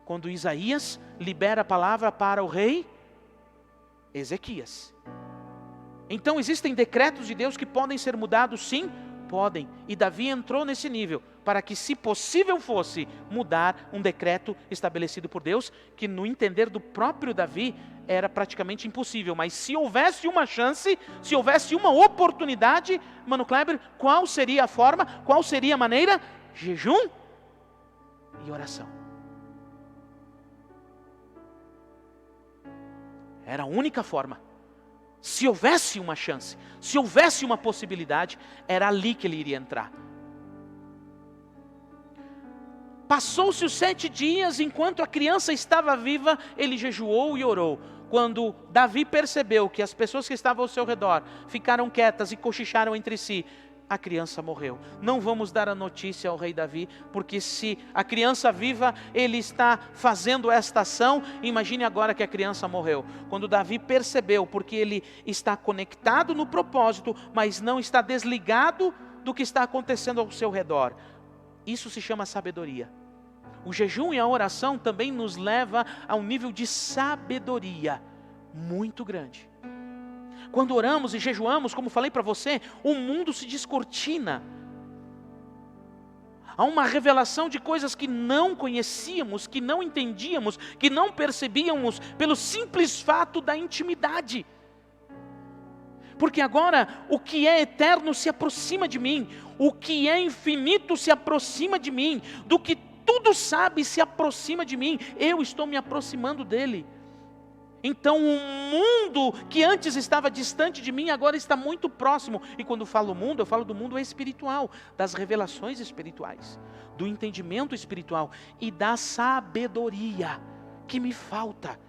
Speaker 1: quando Isaías libera a palavra para o rei Ezequias. Então existem decretos de Deus que podem ser mudados, sim, podem. E Davi entrou nesse nível, para que, se possível fosse, mudar um decreto estabelecido por Deus, que no entender do próprio Davi era praticamente impossível. Mas se houvesse uma chance, se houvesse uma oportunidade, Mano Kleber, qual seria a forma, qual seria a maneira? Jejum e oração. Era a única forma. Se houvesse uma chance, se houvesse uma possibilidade, era ali que ele iria entrar. Passou-se os 7 dias, enquanto a criança estava viva, ele jejuou e orou. Quando Davi percebeu que as pessoas que estavam ao seu redor ficaram quietas e cochicharam entre si, a criança morreu. Não vamos dar a notícia ao rei Davi, porque se a criança viva, ele está fazendo esta ação, imagine agora que a criança morreu. Quando Davi percebeu, porque ele está conectado no propósito, mas não está desligado do que está acontecendo ao seu redor. Isso se chama sabedoria. O jejum e a oração também nos leva a um nível de sabedoria muito grande. Quando oramos e jejuamos, como falei para você, o mundo se descortina. Há uma revelação de coisas que não conhecíamos, que não entendíamos, que não percebíamos pelo simples fato da intimidade. Porque agora o que é eterno se aproxima de mim, o que é infinito se aproxima de mim, do que tudo sabe se aproxima de mim, eu estou me aproximando dele. Então o mundo que antes estava distante de mim, agora está muito próximo. E quando falo mundo, eu falo do mundo espiritual, das revelações espirituais, do entendimento espiritual e da sabedoria que me falta.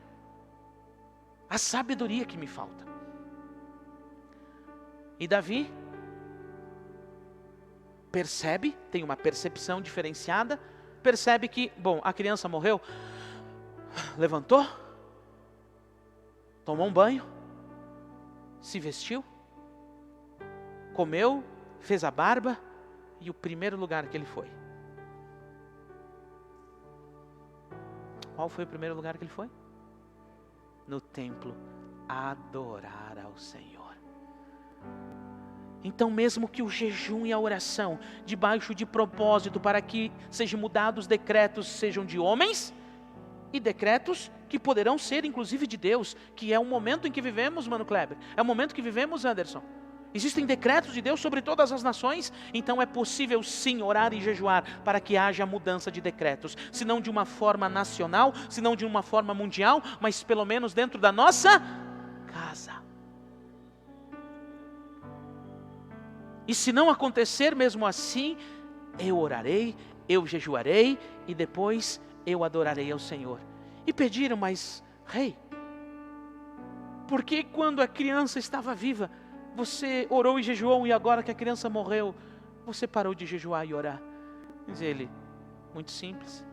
Speaker 1: A sabedoria que me falta. E Davi percebe, tem uma percepção diferenciada, percebe que, bom, a criança morreu, levantou, tomou um banho, se vestiu, comeu, fez a barba, e o primeiro lugar que ele foi. Qual foi o primeiro lugar que ele foi? No templo, adorar ao Senhor. Então mesmo que o jejum e a oração, debaixo de propósito para que sejam mudados decretos, sejam de homens, e decretos que poderão ser inclusive de Deus, que é o momento em que vivemos, Mano Kleber, é o momento que vivemos, Anderson. Existem decretos de Deus sobre todas as nações, então é possível sim orar e jejuar para que haja mudança de decretos, se não de uma forma nacional, se não de uma forma mundial, mas pelo menos dentro da nossa casa. E se não acontecer mesmo assim, eu orarei, eu jejuarei e depois eu adorarei ao Senhor. E pediram, mas rei, por que quando a criança estava viva, você orou e jejuou e agora que a criança morreu, você parou de jejuar e orar? Diz ele, muito simples,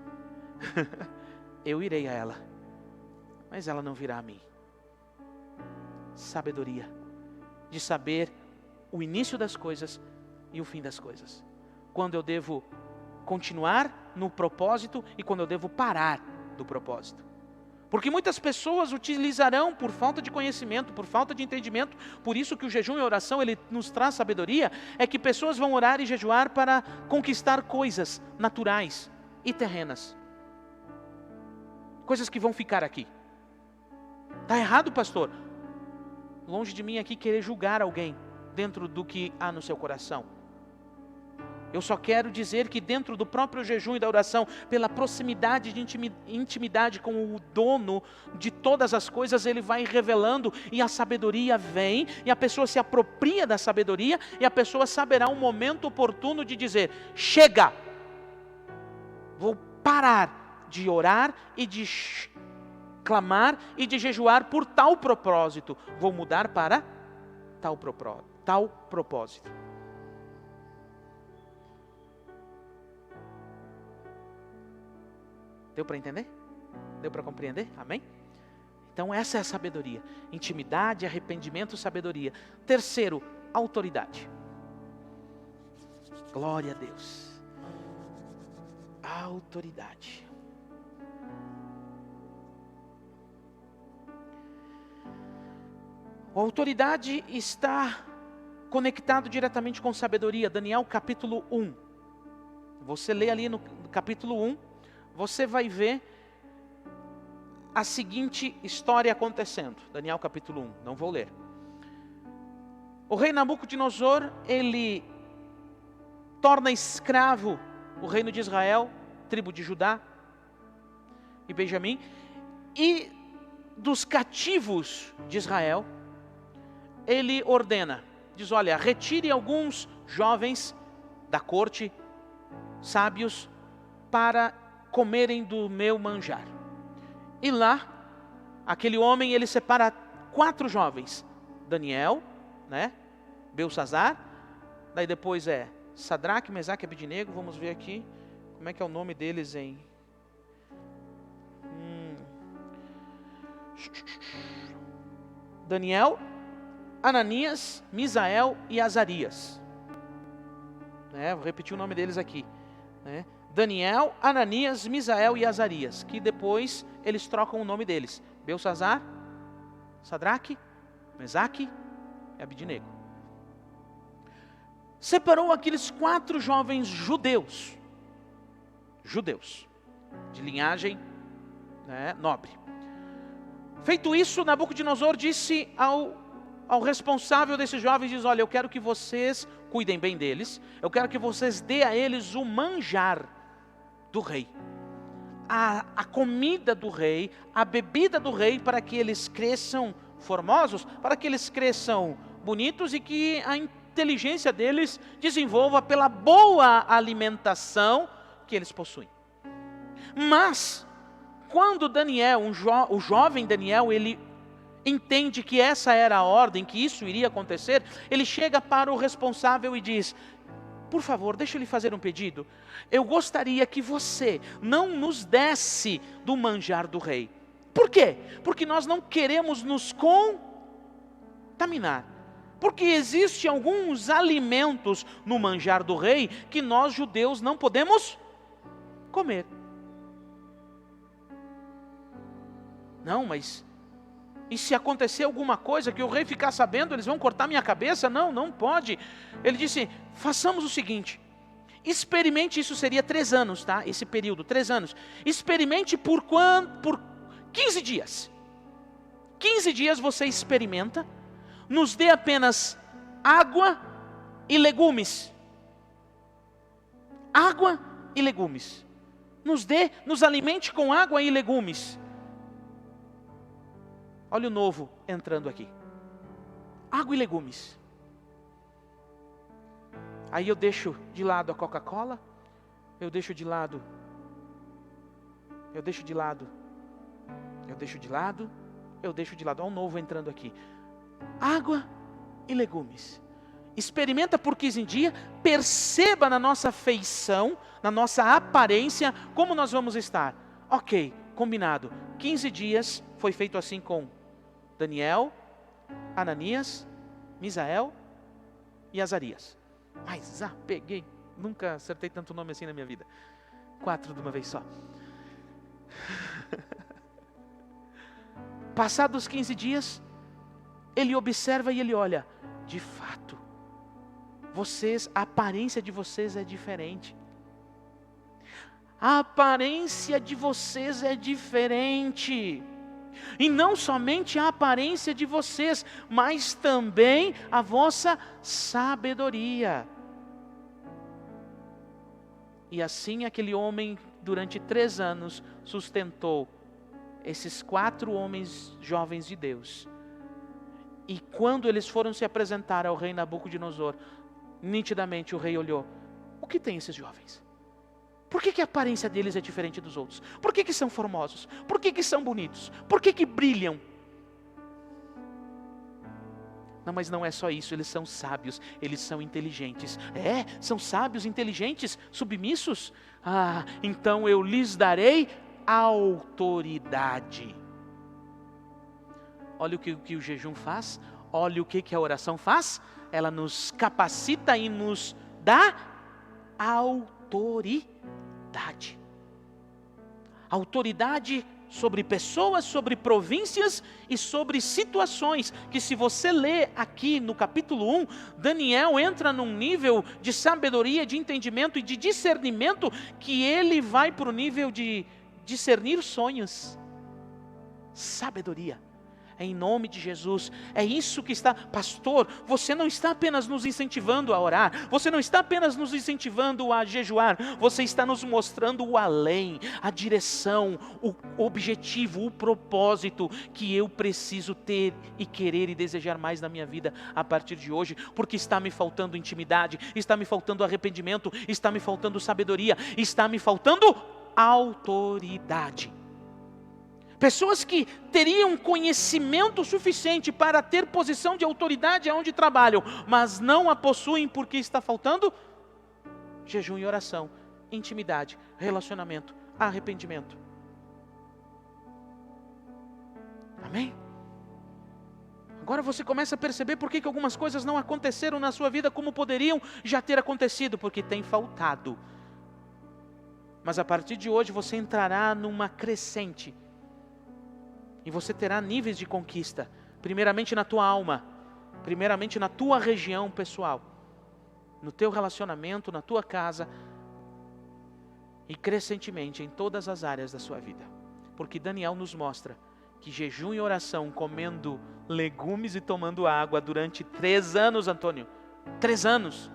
Speaker 1: eu irei a ela, mas ela não virá a mim. Sabedoria, de saber o início das coisas e o fim das coisas. Quando eu devo continuar no propósito e quando eu devo parar do propósito. Porque muitas pessoas utilizarão por falta de conhecimento, por falta de entendimento, por isso que o jejum e a oração ele nos traz sabedoria, é que pessoas vão orar e jejuar para conquistar coisas naturais e terrenas. Coisas que vão ficar aqui. Está errado, pastor? Longe de mim aqui querer julgar alguém dentro do que há no seu coração. Eu só quero dizer que dentro do próprio jejum e da oração, pela proximidade de intimidade com o dono de todas as coisas, ele vai revelando e a sabedoria vem, e a pessoa se apropria da sabedoria, e a pessoa saberá um momento oportuno de dizer, chega, vou parar de orar e de clamar e de jejuar por tal propósito, vou mudar para tal propósito. Deu para entender? Deu para compreender? Amém? Então essa é a sabedoria. Intimidade, arrependimento, sabedoria. Terceiro, autoridade. Glória a Deus. Autoridade. A autoridade está conectado diretamente com sabedoria. Daniel capítulo 1. Você lê ali no capítulo 1, você vai ver a seguinte história acontecendo. Daniel capítulo 1, não vou ler. O rei Nabucodonosor, ele torna escravo o reino de Israel, tribo de Judá e Benjamim, e dos cativos de Israel, ele ordena, diz, olha, retire alguns jovens da corte, sábios, para comerem do meu manjar. E lá, aquele homem, ele separa 4 jovens. Daniel, né? Beltzazar, daí depois é Sadraque, Mesaque e Abednego. Vamos ver aqui, como é que é o nome deles em... Daniel, Ananias, Misael e Azarias. Vou repetir o nome deles aqui. Daniel, Ananias, Misael e Azarias, que depois eles trocam o nome deles. Beltzazar, Sadraque, Mesaque e Abednego. Separou aqueles 4 jovens judeus, de linhagem nobre. Feito isso, Nabucodonosor disse ao responsável desses jovens, diz: olha, eu quero que vocês cuidem bem deles, eu quero que vocês dê a eles o manjar do rei, a comida do rei, a bebida do rei, para que eles cresçam formosos, para que eles cresçam bonitos e que a inteligência deles desenvolva pela boa alimentação que eles possuem. Mas quando Daniel, o jovem Daniel, ele entende que essa era a ordem, que isso iria acontecer, ele chega para o responsável e diz: por favor, deixa eu lhe fazer um pedido. Eu gostaria que você não nos desse do manjar do rei. Por quê? Porque nós não queremos nos contaminar. Porque existem alguns alimentos no manjar do rei que nós judeus não podemos comer. Não, mas e se acontecer alguma coisa que o rei ficar sabendo, eles vão cortar minha cabeça? Não, não pode. Ele disse: façamos o seguinte, experimente, isso seria 3 anos, tá? Esse período, 3 anos. Experimente por 15 dias. 15 dias você experimenta, nos dê apenas água e legumes. Água e legumes. Nos alimente com água e legumes. Olha o novo entrando aqui. Água e legumes. Aí eu deixo de lado a Coca-Cola. Eu deixo de lado. Olha o novo entrando aqui. Água e legumes. Experimenta por 15 dias. Perceba na nossa feição, na nossa aparência, como nós vamos estar. Ok, combinado. 15 dias foi feito assim com Daniel, Ananias, Misael e Azarias. Mas peguei, nunca acertei tanto nome assim na minha vida. 4 de uma vez só. Passados 15 dias, ele observa e ele olha: de fato, a aparência de vocês é diferente. A aparência de vocês é diferente. E não somente a aparência de vocês, mas também a vossa sabedoria. E assim aquele homem, durante 3 anos, sustentou esses 4 homens jovens de Deus. E quando eles foram se apresentar ao rei Nabucodonosor, nitidamente o rei olhou: o que tem esses jovens? Por que a aparência deles é diferente dos outros? Por que são formosos? Por que são bonitos? Por que brilham? Não, mas não é só isso, eles são sábios, eles são inteligentes. São sábios, inteligentes, submissos? Então eu lhes darei autoridade. Olha o que o jejum faz, olha o que a oração faz. Ela nos capacita e nos dá autoridade. Autoridade sobre pessoas, sobre províncias e sobre situações que, se você ler aqui no capítulo 1, Daniel entra num nível de sabedoria, de entendimento e de discernimento, que ele vai para o nível de discernir sonhos. Sabedoria. Em nome de Jesus, é isso que está... Pastor, você não está apenas nos incentivando a orar, você não está apenas nos incentivando a jejuar, você está nos mostrando o além, a direção, o objetivo, o propósito que eu preciso ter e querer e desejar mais na minha vida a partir de hoje, porque está me faltando intimidade, está me faltando arrependimento, está me faltando sabedoria, está me faltando autoridade. Pessoas que teriam conhecimento suficiente para ter posição de autoridade aonde trabalham, mas não a possuem porque está faltando jejum e oração, intimidade, relacionamento, arrependimento. Amém? Agora você começa a perceber por que algumas coisas não aconteceram na sua vida como poderiam já ter acontecido, porque tem faltado. Mas a partir de hoje você entrará numa crescente. E você terá níveis de conquista, primeiramente na tua alma, primeiramente na tua região pessoal, no teu relacionamento, na tua casa, e crescentemente em todas as áreas da sua vida. Porque Daniel nos mostra que jejum e oração, comendo legumes e tomando água durante 3 anos, Antônio, 3 anos.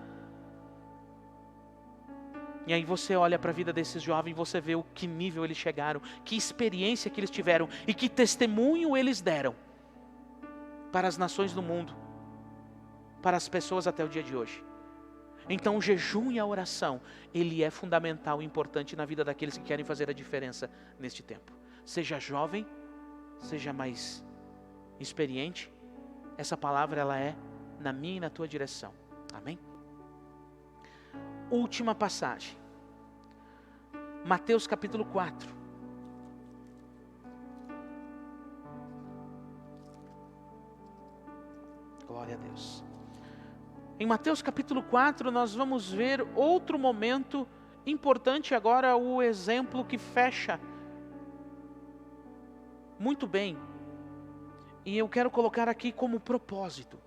Speaker 1: E aí você olha para a vida desses jovens e você vê o que nível eles chegaram, que experiência que eles tiveram e que testemunho eles deram para as nações do mundo, para as pessoas até o dia de hoje. Então o jejum e a oração, ele é fundamental e importante na vida daqueles que querem fazer a diferença neste tempo. Seja jovem, seja mais experiente, essa palavra ela é na minha e na tua direção. Amém? Última passagem, Mateus capítulo 4. Glória a Deus. Em Mateus capítulo 4 nós vamos ver outro momento importante agora, o exemplo que fecha muito bem. E eu quero colocar aqui como propósito.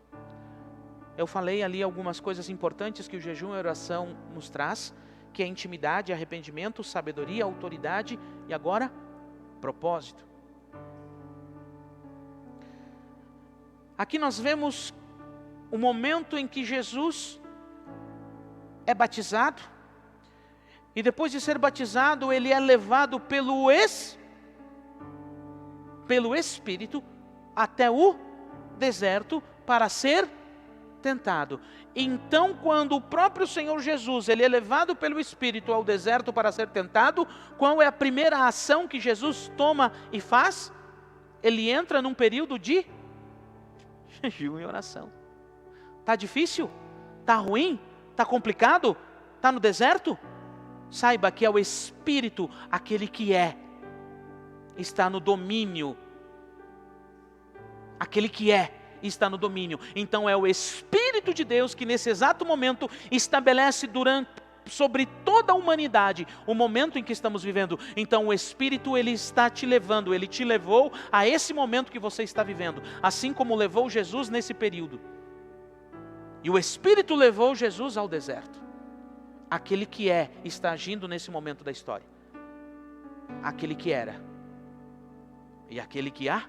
Speaker 1: Eu falei ali algumas coisas importantes que o jejum e a oração nos traz, que é intimidade, arrependimento, sabedoria, autoridade e agora, propósito. Aqui nós vemos o momento em que Jesus é batizado, e depois de ser batizado, ele é levado pelo Espírito até o deserto para ser tentado. Então, quando o próprio Senhor Jesus, ele é levado pelo Espírito ao deserto para ser tentado, qual é a primeira ação que Jesus toma e faz? Ele entra num período de jejum e oração. Está difícil? Está ruim? Está complicado? Está no deserto? Saiba que é o Espírito, aquele que está no domínio. Aquele que está no domínio. Então é o Espírito de Deus que nesse exato momento estabelece sobre toda a humanidade o momento em que estamos vivendo. Então o Espírito ele está te levando, ele te levou a esse momento que você está vivendo, assim como levou Jesus nesse período. E o Espírito levou Jesus ao deserto. Aquele que está agindo nesse momento da história. Aquele que era e aquele que há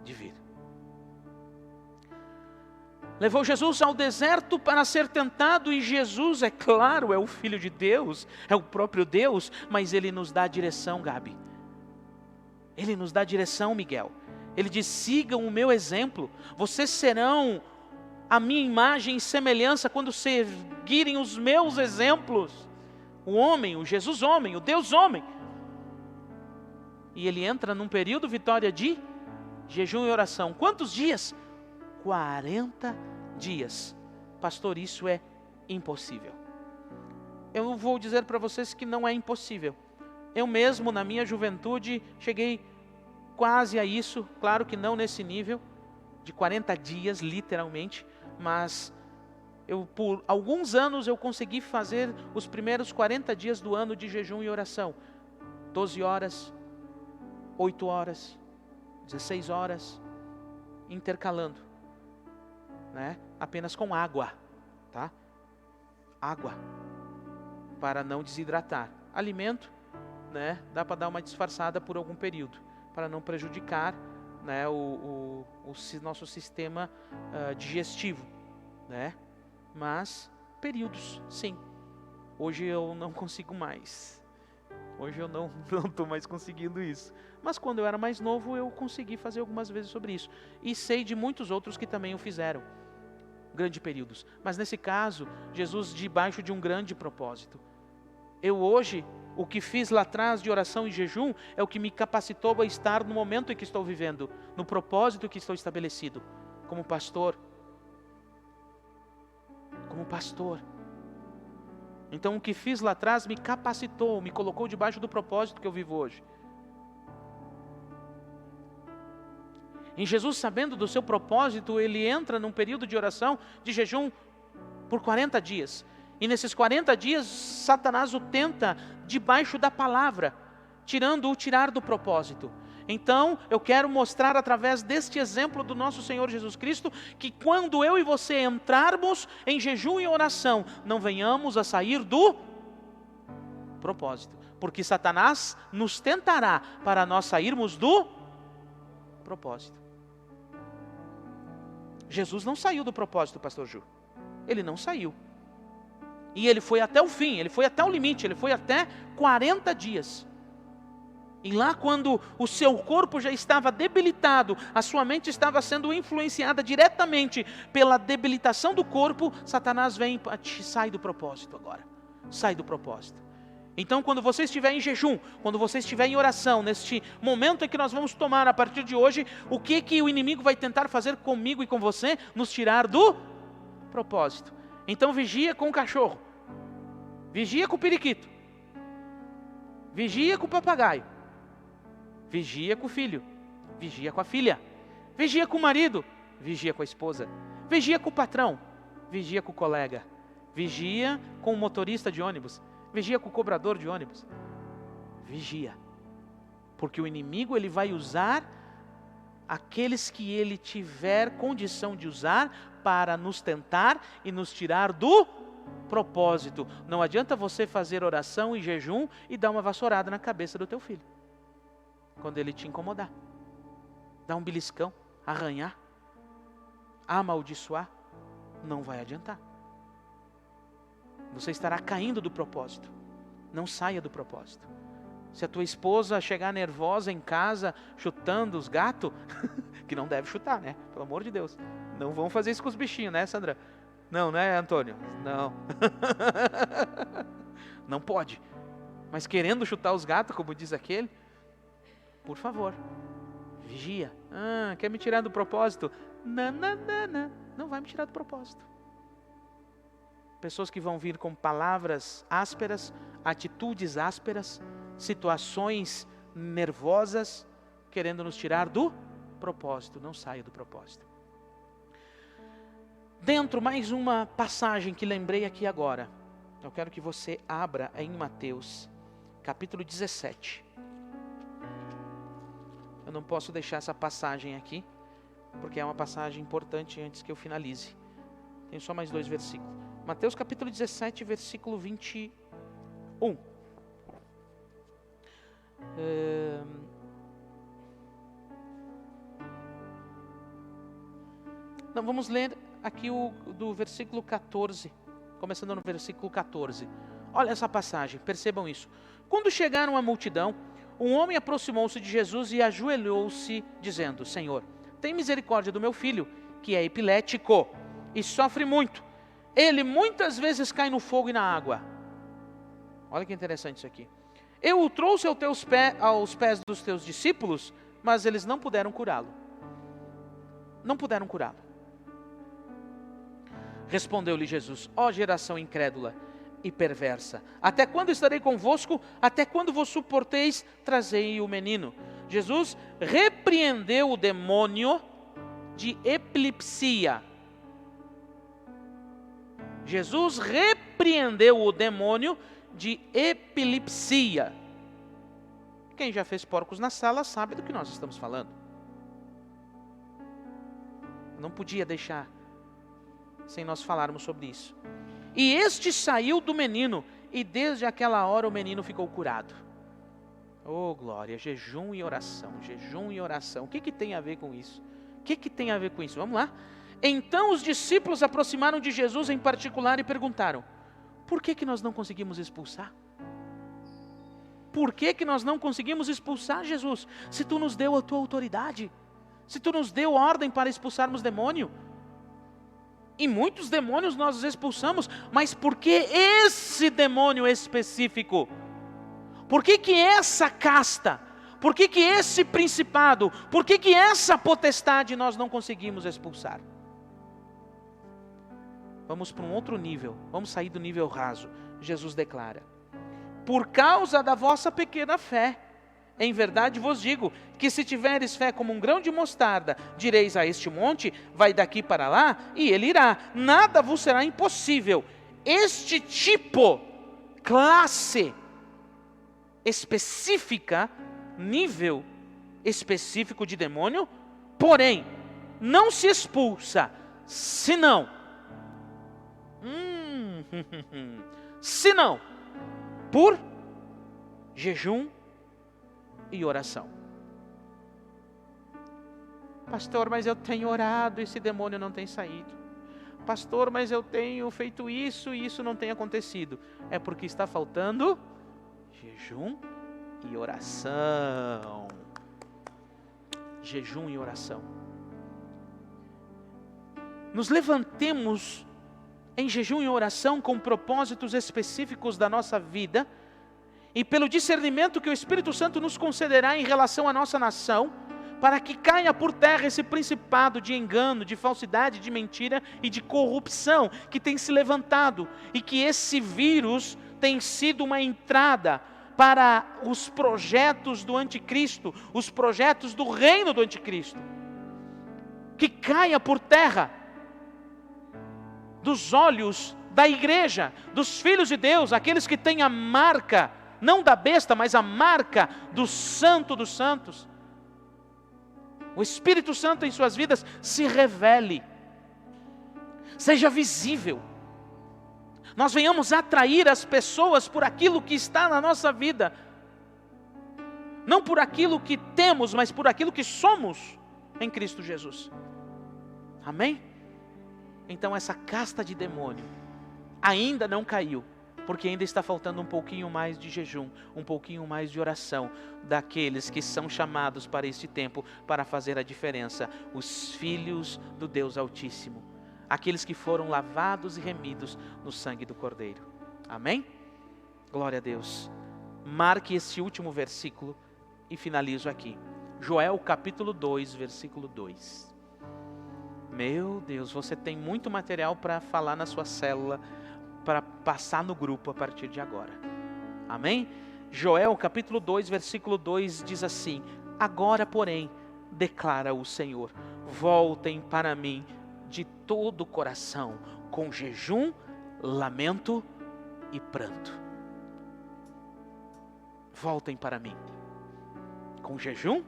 Speaker 1: de vir. Levou Jesus ao deserto para ser tentado, e Jesus, é claro, é o Filho de Deus, é o próprio Deus, mas Ele nos dá direção, Gabi. Ele nos dá direção, Miguel. Ele diz, sigam o meu exemplo, vocês serão a minha imagem e semelhança quando seguirem os meus exemplos. O homem, o Jesus homem, o Deus homem. E ele entra num período, Vitória, de jejum e oração. Quantos dias? 40 dias. Pastor, isso é impossível. Eu vou dizer para vocês que não é impossível. Eu mesmo, na minha juventude, cheguei quase a isso. Claro que não nesse nível, de 40 dias, literalmente. Mas por alguns anos eu consegui fazer os primeiros 40 dias do ano de jejum e oração. 12 horas, 8 horas, 16 horas, intercalando. Apenas com água, tá? Água, para não desidratar. Alimento, dá para dar uma disfarçada por algum período, para não prejudicar, o nosso sistema digestivo, Mas períodos, sim. Hoje eu não consigo mais. Hoje eu não estou mais conseguindo isso. Mas quando eu era mais novo, eu consegui fazer algumas vezes sobre isso. E sei de muitos outros que também o fizeram. Grandes períodos. Mas nesse caso, Jesus debaixo de um grande propósito. Eu hoje O que fiz lá atrás de oração e jejum é o que me capacitou a estar no momento em que estou vivendo, no propósito que estou estabelecido, como pastor. Como pastor. Então o que fiz lá atrás me capacitou, me colocou debaixo do propósito que eu vivo hoje. Em Jesus, sabendo do seu propósito, ele entra num período de oração, de jejum, por 40 dias. E nesses 40 dias, Satanás o tenta debaixo da palavra, tirar do propósito. Então, eu quero mostrar através deste exemplo do nosso Senhor Jesus Cristo, que quando eu e você entrarmos em jejum e oração, não venhamos a sair do propósito. Porque Satanás nos tentará para nós sairmos do propósito. Jesus não saiu do propósito, pastor Ju. Ele não saiu. E ele foi até o fim, ele foi até o limite, ele foi até 40 dias. E lá quando o seu corpo já estava debilitado, a sua mente estava sendo influenciada diretamente pela debilitação do corpo, Satanás vem e sai do propósito agora. Sai do propósito. Então quando você estiver em jejum, quando você estiver em oração, neste momento em que nós vamos tomar a partir de hoje, o que o inimigo vai tentar fazer comigo e com você? Nos tirar do propósito. Então vigia com o cachorro, vigia com o periquito, vigia com o papagaio, vigia com o filho, vigia com a filha, vigia com o marido, vigia com a esposa, vigia com o patrão, vigia com o colega, vigia com o motorista de ônibus, vigia com o cobrador de ônibus. Vigia. Porque o inimigo ele vai usar aqueles que ele tiver condição de usar para nos tentar e nos tirar do propósito. Não adianta você fazer oração e jejum e dar uma vassourada na cabeça do teu filho. Quando ele te incomodar. Dar um beliscão, arranhar, amaldiçoar. Não vai adiantar. Você estará caindo do propósito. Não saia do propósito. Se a tua esposa chegar nervosa em casa, chutando os gatos, que não deve chutar, né? Pelo amor de Deus. Não vão fazer isso com os bichinhos, né, Sandra? Não, né, Antônio? Não. Não pode. Mas querendo chutar os gatos, como diz aquele, por favor, vigia. Quer me tirar do propósito? Não vai me tirar do propósito. Pessoas que vão vir com palavras ásperas, atitudes ásperas, situações nervosas, querendo nos tirar do propósito. Não saia do propósito. Dentro, mais uma passagem que lembrei aqui agora. Eu quero que você abra em Mateus, capítulo 17. Eu não posso deixar essa passagem aqui, porque é uma passagem importante antes que eu finalize. Tem só mais 2 versículos. Mateus capítulo 17, versículo 21. Não, vamos ler aqui do versículo 14, começando no versículo 14. Olha essa passagem, percebam isso. Quando chegaram à multidão, um homem aproximou-se de Jesus e ajoelhou-se, dizendo: Senhor, tem misericórdia do meu filho, que é epilético e sofre muito. Ele muitas vezes cai no fogo e na água. Olha que interessante isso aqui. Eu o trouxe aos pés dos teus discípulos, mas eles não puderam curá-lo. Não puderam curá-lo. Respondeu-lhe Jesus: ó geração incrédula e perversa, até quando estarei convosco? Até quando vos suporteis? Trazei o menino. Jesus repreendeu o demônio de epilepsia. Jesus repreendeu o demônio de epilepsia. Quem já fez porcos na sala sabe do que nós estamos falando. Não podia deixar sem nós falarmos sobre isso. E este saiu do menino, e desde aquela hora o menino ficou curado. Oh glória, jejum e oração, jejum e oração. O que tem a ver com isso? O que tem a ver com isso? Vamos lá. Então os discípulos aproximaram de Jesus em particular e perguntaram: por que nós não conseguimos expulsar? Por que nós não conseguimos expulsar, Jesus? Se tu nos deu a tua autoridade, se tu nos deu ordem para expulsarmos demônio. E muitos demônios nós expulsamos, mas por que esse demônio específico? Por que que essa casta, por que que esse principado, por que que essa potestade nós não conseguimos expulsar? Vamos para um outro nível, vamos sair do nível raso. Jesus declara: por causa da vossa pequena fé, em verdade vos digo, que se tiveres fé como um grão de mostarda, direis a este monte, vai daqui para lá, e ele irá, nada vos será impossível. Este tipo, classe específica, nível específico de demônio, porém, não se expulsa, senão por jejum e oração. Pastor, mas eu tenho orado e esse demônio não tem saído. Pastor, mas eu tenho feito isso e isso não tem acontecido. É porque está faltando jejum e oração. Jejum e oração. Nos levantemos em jejum e oração com propósitos específicos da nossa vida, e pelo discernimento que o Espírito Santo nos concederá em relação à nossa nação, para que caia por terra esse principado de engano, de falsidade, de mentira e de corrupção que tem se levantado, e que esse vírus tem sido uma entrada para os projetos do anticristo, os projetos do reino do anticristo. Que caia por terra dos olhos da igreja, dos filhos de Deus, aqueles que têm a marca, não da besta, mas a marca do Santo dos Santos. O Espírito Santo em suas vidas se revele, seja visível. Nós venhamos atrair as pessoas por aquilo que está na nossa vida, não por aquilo que temos, mas por aquilo que somos em Cristo Jesus. Amém? Então essa casta de demônio ainda não caiu, porque ainda está faltando um pouquinho mais de jejum, um pouquinho mais de oração daqueles que são chamados para este tempo para fazer a diferença, os filhos do Deus Altíssimo, aqueles que foram lavados e remidos no sangue do Cordeiro. Amém? Glória a Deus. Marque esse último versículo e finalizo aqui. Joel capítulo 2, versículo 2. Meu Deus, você tem muito material para falar na sua célula, para passar no grupo a partir de agora. Amém? Joel capítulo 2, versículo 2 diz assim: agora, porém, declara o Senhor, voltem para mim de todo o coração, com jejum, lamento e pranto. Voltem para mim, com jejum,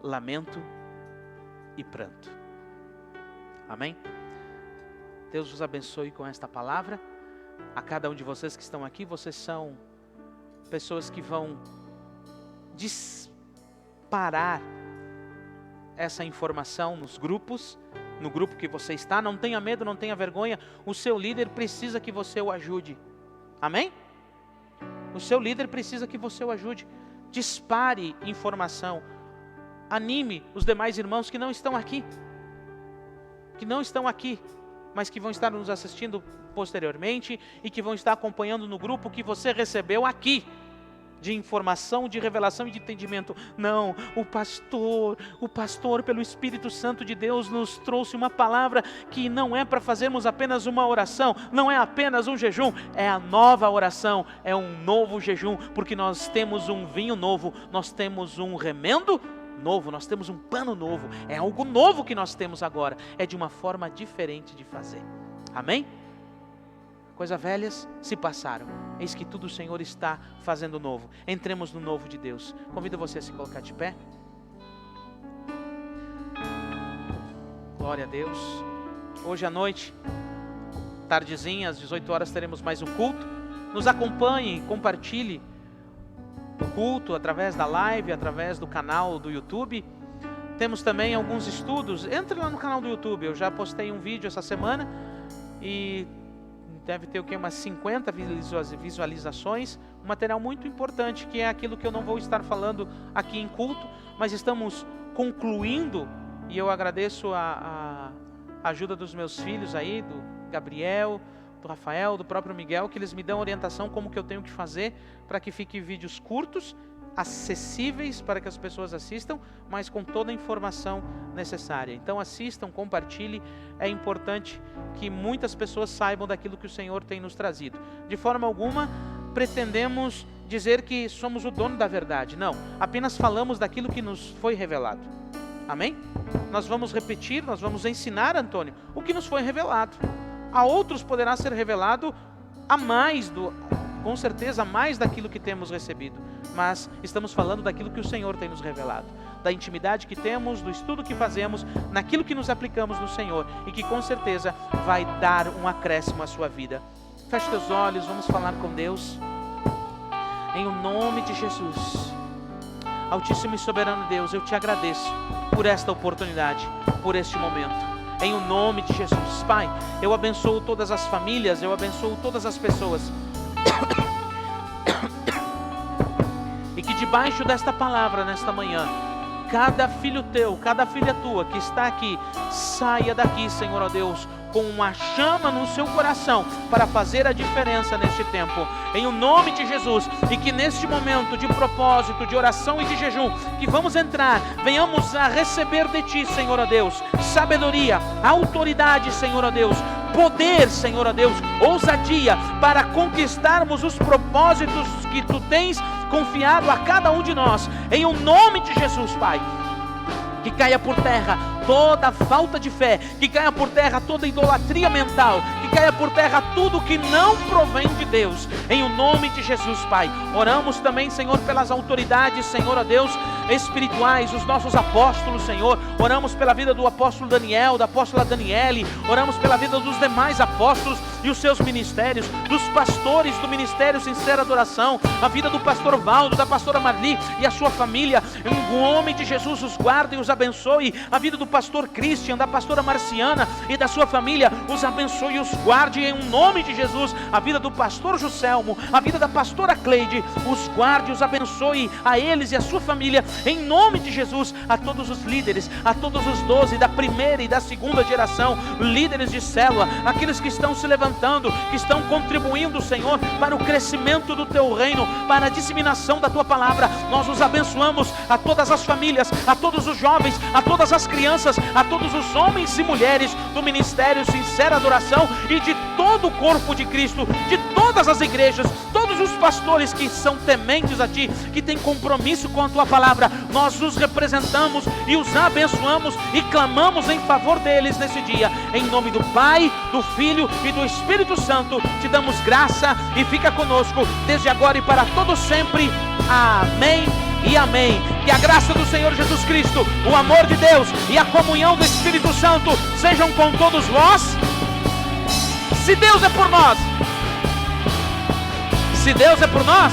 Speaker 1: lamento e pranto. Amém? Deus vos abençoe com esta palavra. A cada um de vocês que estão aqui, vocês são pessoas que vão disparar essa informação nos grupos, no grupo que você está. Não tenha medo, não tenha vergonha. O seu líder precisa que você o ajude. Amém? O seu líder precisa que você o ajude. Dispare informação. Anime os demais irmãos que não estão aqui. Mas que vão estar nos assistindo posteriormente e que vão estar acompanhando no grupo que você recebeu aqui, de informação, de revelação e de entendimento. Não, o pastor pelo Espírito Santo de Deus nos trouxe uma palavra que não é para fazermos apenas uma oração, não é apenas um jejum, é a nova oração, é um novo jejum, porque nós temos um vinho novo, nós temos um remendo novo, nós temos um pano novo, é algo novo que nós temos agora, é de uma forma diferente de fazer. Amém? Coisas velhas se passaram, eis que tudo o Senhor está fazendo novo. Entremos no novo de Deus. Convido você a se colocar de pé. Glória a Deus. Hoje à noite, tardezinha, às 18 horas, teremos mais um culto. Nos acompanhe, compartilhe o culto através da live, através do canal do YouTube. Temos também alguns estudos. Entre lá no canal do YouTube, eu já postei um vídeo essa semana e deve ter umas 50 visualizações, um material muito importante, que é aquilo que eu não vou estar falando aqui em culto, mas estamos concluindo, e eu agradeço a ajuda dos meus filhos aí, do Gabriel, do Rafael, do próprio Miguel, que eles me dão orientação como que eu tenho que fazer para que fiquem vídeos curtos, acessíveis para que as pessoas assistam, mas com toda a informação necessária. Então assistam, compartilhem, é importante que muitas pessoas saibam daquilo que o Senhor tem nos trazido. De forma alguma pretendemos dizer que somos o dono da verdade, não, apenas falamos daquilo que nos foi revelado. Amém? Nós vamos repetir, nós vamos ensinar, Antônio, o que nos foi revelado. A outros poderá ser revelado com certeza, mais daquilo que temos recebido. Mas estamos falando daquilo que o Senhor tem nos revelado. Da intimidade que temos, do estudo que fazemos, naquilo que nos aplicamos no Senhor. E que com certeza vai dar um acréscimo à sua vida. Feche teus olhos, vamos falar com Deus. Em o nome de Jesus. Altíssimo e soberano Deus, eu te agradeço por esta oportunidade, por este momento. Em o nome de Jesus, Pai, eu abençoo todas as famílias, eu abençoo todas as pessoas. E que debaixo desta palavra, nesta manhã, cada filho teu, cada filha tua que está aqui, saia daqui, Senhor, ó Deus, com uma chama no seu coração para fazer a diferença neste tempo, em o nome de Jesus. E que neste momento de propósito, de oração e de jejum que vamos entrar, venhamos a receber de Ti, Senhor, ó Deus, sabedoria, autoridade, Senhor, ó Deus, poder, Senhor, ó Deus, ousadia para conquistarmos os propósitos que Tu tens confiado a cada um de nós, em o nome de Jesus, Pai. Que caia por terra toda falta de fé, que caia por terra toda idolatria mental, que caia por terra tudo que não provém de Deus, em o nome de Jesus, Pai. Oramos também, Senhor, pelas autoridades, Senhor, ó Deus, espirituais, os nossos apóstolos, Senhor. Oramos pela vida do apóstolo Daniel, da apóstola Daniele, oramos pela vida dos demais apóstolos e os seus ministérios, dos pastores do Ministério Sincera Adoração, a vida do pastor Valdo, da pastora Marli e a sua família. Em nome de Jesus, os guarde e os abençoe. A vida do pastor Christian, da pastora Marciana e da sua família, os abençoe e os guarde em nome de Jesus. A vida do pastor Juscelmo, a vida da pastora Cleide, os guarde e os abençoe a eles e a sua família, em nome de Jesus. A todos os líderes, a todos os 12 da primeira e da segunda geração, líderes de célula, aqueles que estão se levantando, que estão contribuindo, Senhor, para o crescimento do Teu reino, para a disseminação da Tua palavra. Nós os abençoamos, a todas as famílias, a todos os jovens, a todas as crianças, a todos os homens e mulheres do Ministério Sincera Adoração e de todo o corpo de Cristo, de todas as igrejas, todos os pastores que são tementes a Ti, que têm compromisso com a Tua palavra. Nós os representamos e os abençoamos e clamamos em favor deles nesse dia, em nome do Pai, do Filho e do Espírito Santo. Te damos graça e fica conosco desde agora e para todo sempre. Amém e amém. Que a graça do Senhor Jesus Cristo, o amor de Deus e a comunhão do Espírito Santo sejam com todos vós. Se Deus é por nós, se Deus é por nós,